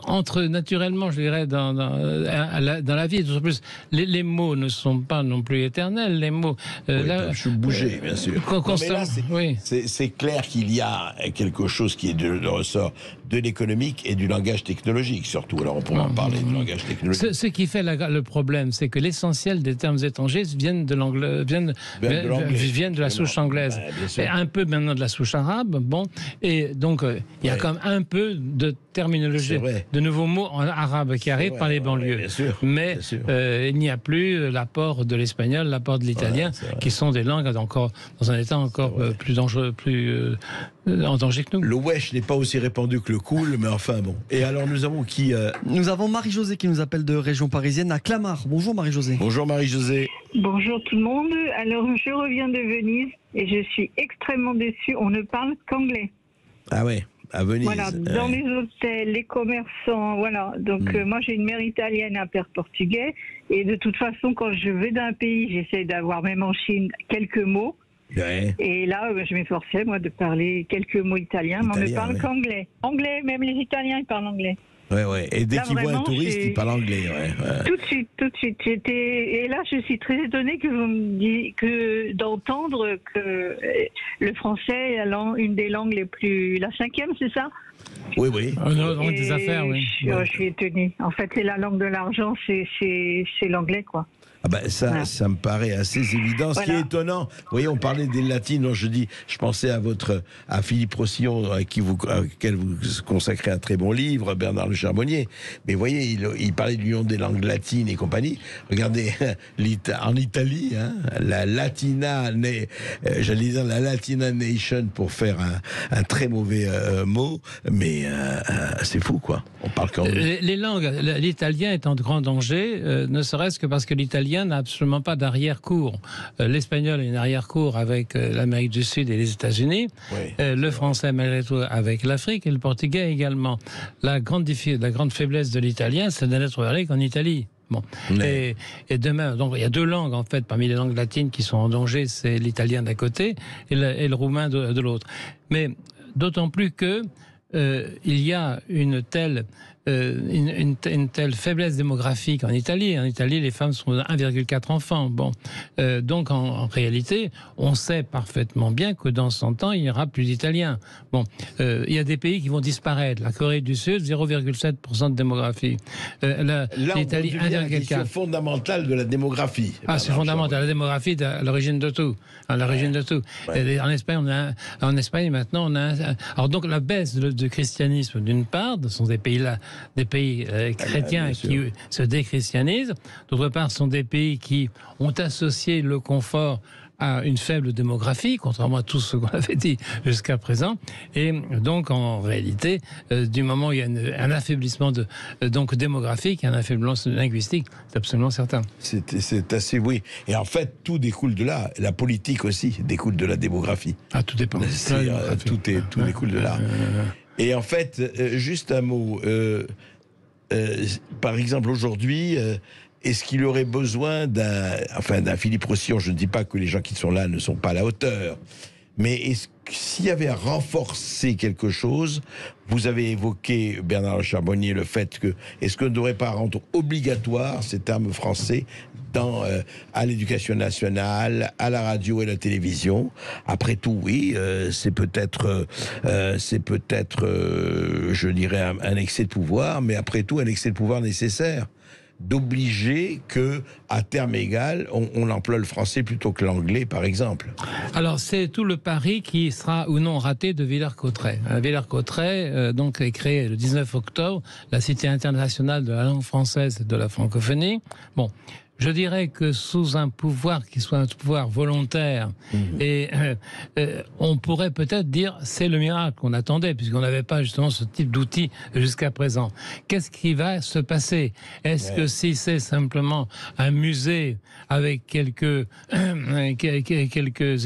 entrent naturellement, je dirais, dans la vie. D'autant plus, les mots ne sont pas non plus éternels. Les mots. Là, je bouger, bien sûr. C'est clair qu'il y a quelque chose qui est de ressort de l'économique et du langage technologique, surtout. Alors, on pourra en parler du langage technologique. Ce qui fait le problème, c'est que l'essentiel des termes étrangers viennent de l'anglais, viennent de la souche anglaise. Et un peu maintenant de la souche arabe. Bon, et donc il y a quand même un peu de terminologie, de nouveaux mots en arabe qui arrivent par les banlieues. Mais il n'y a plus l'apport de l'espagnol, l'apport de l'italien, qui sont des langues encore dans un état encore plus dangereux, plus en danger que nous. Le wesh n'est pas aussi répandu que le cool, mais enfin bon. Et alors nous avons qui Nous avons Marie-Josée qui nous appelle de région parisienne à Clamart. Bonjour Marie-Josée. Bonjour Marie-Josée. Bonjour tout le monde. Alors je reviens de Venise et je suis extrêmement déçue. On ne parle qu'anglais. Ah ouais. À Venise. Voilà, dans les hôtels, les commerçants, voilà. Donc moi j'ai une mère italienne, un père portugais, et de toute façon quand je vais d'un pays, j'essaie d'avoir même en Chine quelques mots. Ouais. Et là, je m'efforçais moi de parler quelques mots italiens, mais on ne parle qu'anglais. Anglais, même les Italiens ils parlent anglais. Ouais. Et dès qu'ils voient un touriste, ils parlent anglais. Tout de suite. Et là, je suis très étonnée que vous me dites d'entendre que le français est une des langues les plus, la 5e, c'est ça? Oui. Des affaires, oui. Je suis étonnée. En fait, c'est la langue de l'argent, c'est l'anglais, quoi. Ah ben ça me paraît assez évident. Ce qui est étonnant, vous voyez, on parlait des latines, je pensais à Philippe Rossillon, auquel vous consacrez un très bon livre, Bernard Le Charbonnier. Mais vous voyez, il parlait de l'union des langues latines et compagnie. Regardez, en Italie, hein, la Latina Nation, pour faire un très mauvais mot, mais c'est fou, quoi. On parle quand même. Les langues, l'italien est en grand danger, ne serait-ce que parce que l'italien n'a absolument pas d'arrière-cour. L'espagnol a une arrière-cour avec l'Amérique du Sud et les États-Unis. Le français, malgré tout, avec l'Afrique, et le portugais également. La grande faiblesse de l'italien, c'est de n'être allé qu'en Italie. Bon. Et demain, donc il y a deux langues en fait parmi les langues latines qui sont en danger, c'est l'italien d'un côté et le roumain de l'autre. Mais d'autant plus que il y a une telle faiblesse démographique en Italie. En Italie, les femmes sont 1,4 enfants. Bon, donc en réalité, on sait parfaitement bien que dans 100 ans, il n'y aura plus d'Italiens. Bon, il y a des pays qui vont disparaître. La Corée du Sud, 0,7% de démographie. L'Italie, 1,4%. C'est fondamentale de la démographie. Ah, c'est fondamental. La démographie est à l'origine de tout. À l'origine de tout. En Espagne, maintenant, on a. Alors donc la baisse du christianisme d'une part, ce sont des pays chrétiens qui se déchristianisent. D'autre part, ce sont des pays qui ont associé le confort à une faible démographie, contrairement à tout ce qu'on avait dit jusqu'à présent. Et donc, en réalité, du moment où il y a un affaiblissement démographique, un affaiblissement linguistique, c'est absolument certain. C'est assez, oui. Et en fait, tout découle de là. La politique aussi découle de la démographie. Ah, tout dépend. Tout découle de là. Et en fait, juste un mot. Par exemple, aujourd'hui, est-ce qu'il aurait besoin d'un Philippe Rossillon? Je ne dis pas que les gens qui sont là ne sont pas à la hauteur, mais est-ce que s'il y avait à renforcer quelque chose, vous avez évoqué, Bernard Le Charbonnier, le fait que, est-ce qu'on ne devrait pas rendre obligatoire ces termes français à l'éducation nationale, à la radio et la télévision? Après tout, oui, c'est peut-être, je dirais, un excès de pouvoir, mais après tout, un excès de pouvoir nécessaire d'obliger que, à terme égal, on emploie le français plutôt que l'anglais, par exemple. Alors, c'est tout le pari qui sera ou non raté de Villers-Cotterêts. Villers-Cotterêts, donc, est créé le 19 octobre, la Cité internationale de la langue française et de la francophonie. Bon. Je dirais que sous un pouvoir qui soit un pouvoir volontaire, et on pourrait peut-être dire c'est le miracle qu'on attendait, puisqu'on n'avait pas justement ce type d'outil jusqu'à présent. Qu'est-ce qui va se passer? Est-ce que si c'est simplement un musée avec quelques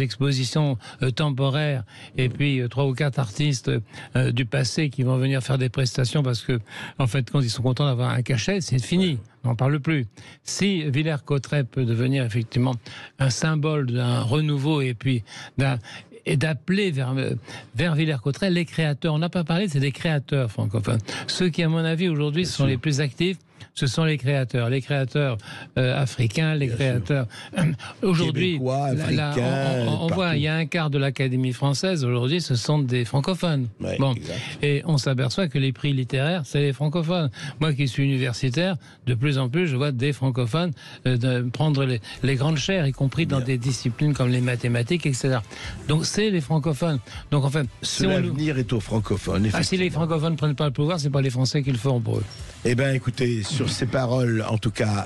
expositions temporaires et puis 3 ou 4 artistes du passé qui vont venir faire des prestations parce que, en fait, quand ils sont contents d'avoir un cachet, c'est fini. On n'en parle plus. Si Villers-Cotterêts peut devenir effectivement un symbole d'un renouveau et puis d'appeler vers Villers-Cotterêts les créateurs. On n'a pas parlé, c'est des créateurs francophones. Ceux qui, à mon avis, aujourd'hui, sont les plus actifs, ce sont les créateurs africains, les créateurs aujourd'hui. On voit, il y a un quart de l'Académie française aujourd'hui, ce sont des francophones. Ouais, bon, et on s'aperçoit que les prix littéraires, c'est les francophones. Moi, qui suis universitaire, de plus en plus, je vois des francophones prendre les grandes chaires, y compris dans des disciplines comme les mathématiques, etc. Donc, c'est les francophones. Donc, en fait, l'avenir est aux francophones. Si les francophones ne prennent pas le pouvoir, c'est pas les Français qui le feront pour eux. Eh bien, écoutez, sur ces paroles, en tout cas,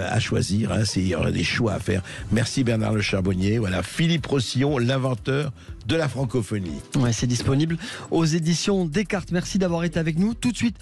à choisir, il y aura des choix à faire. Merci Bernard Le Charbonnier. Voilà, Philippe Rossillon, l'inventeur de la francophonie. Ouais, c'est disponible aux éditions Descartes. Merci d'avoir été avec nous. Tout de suite,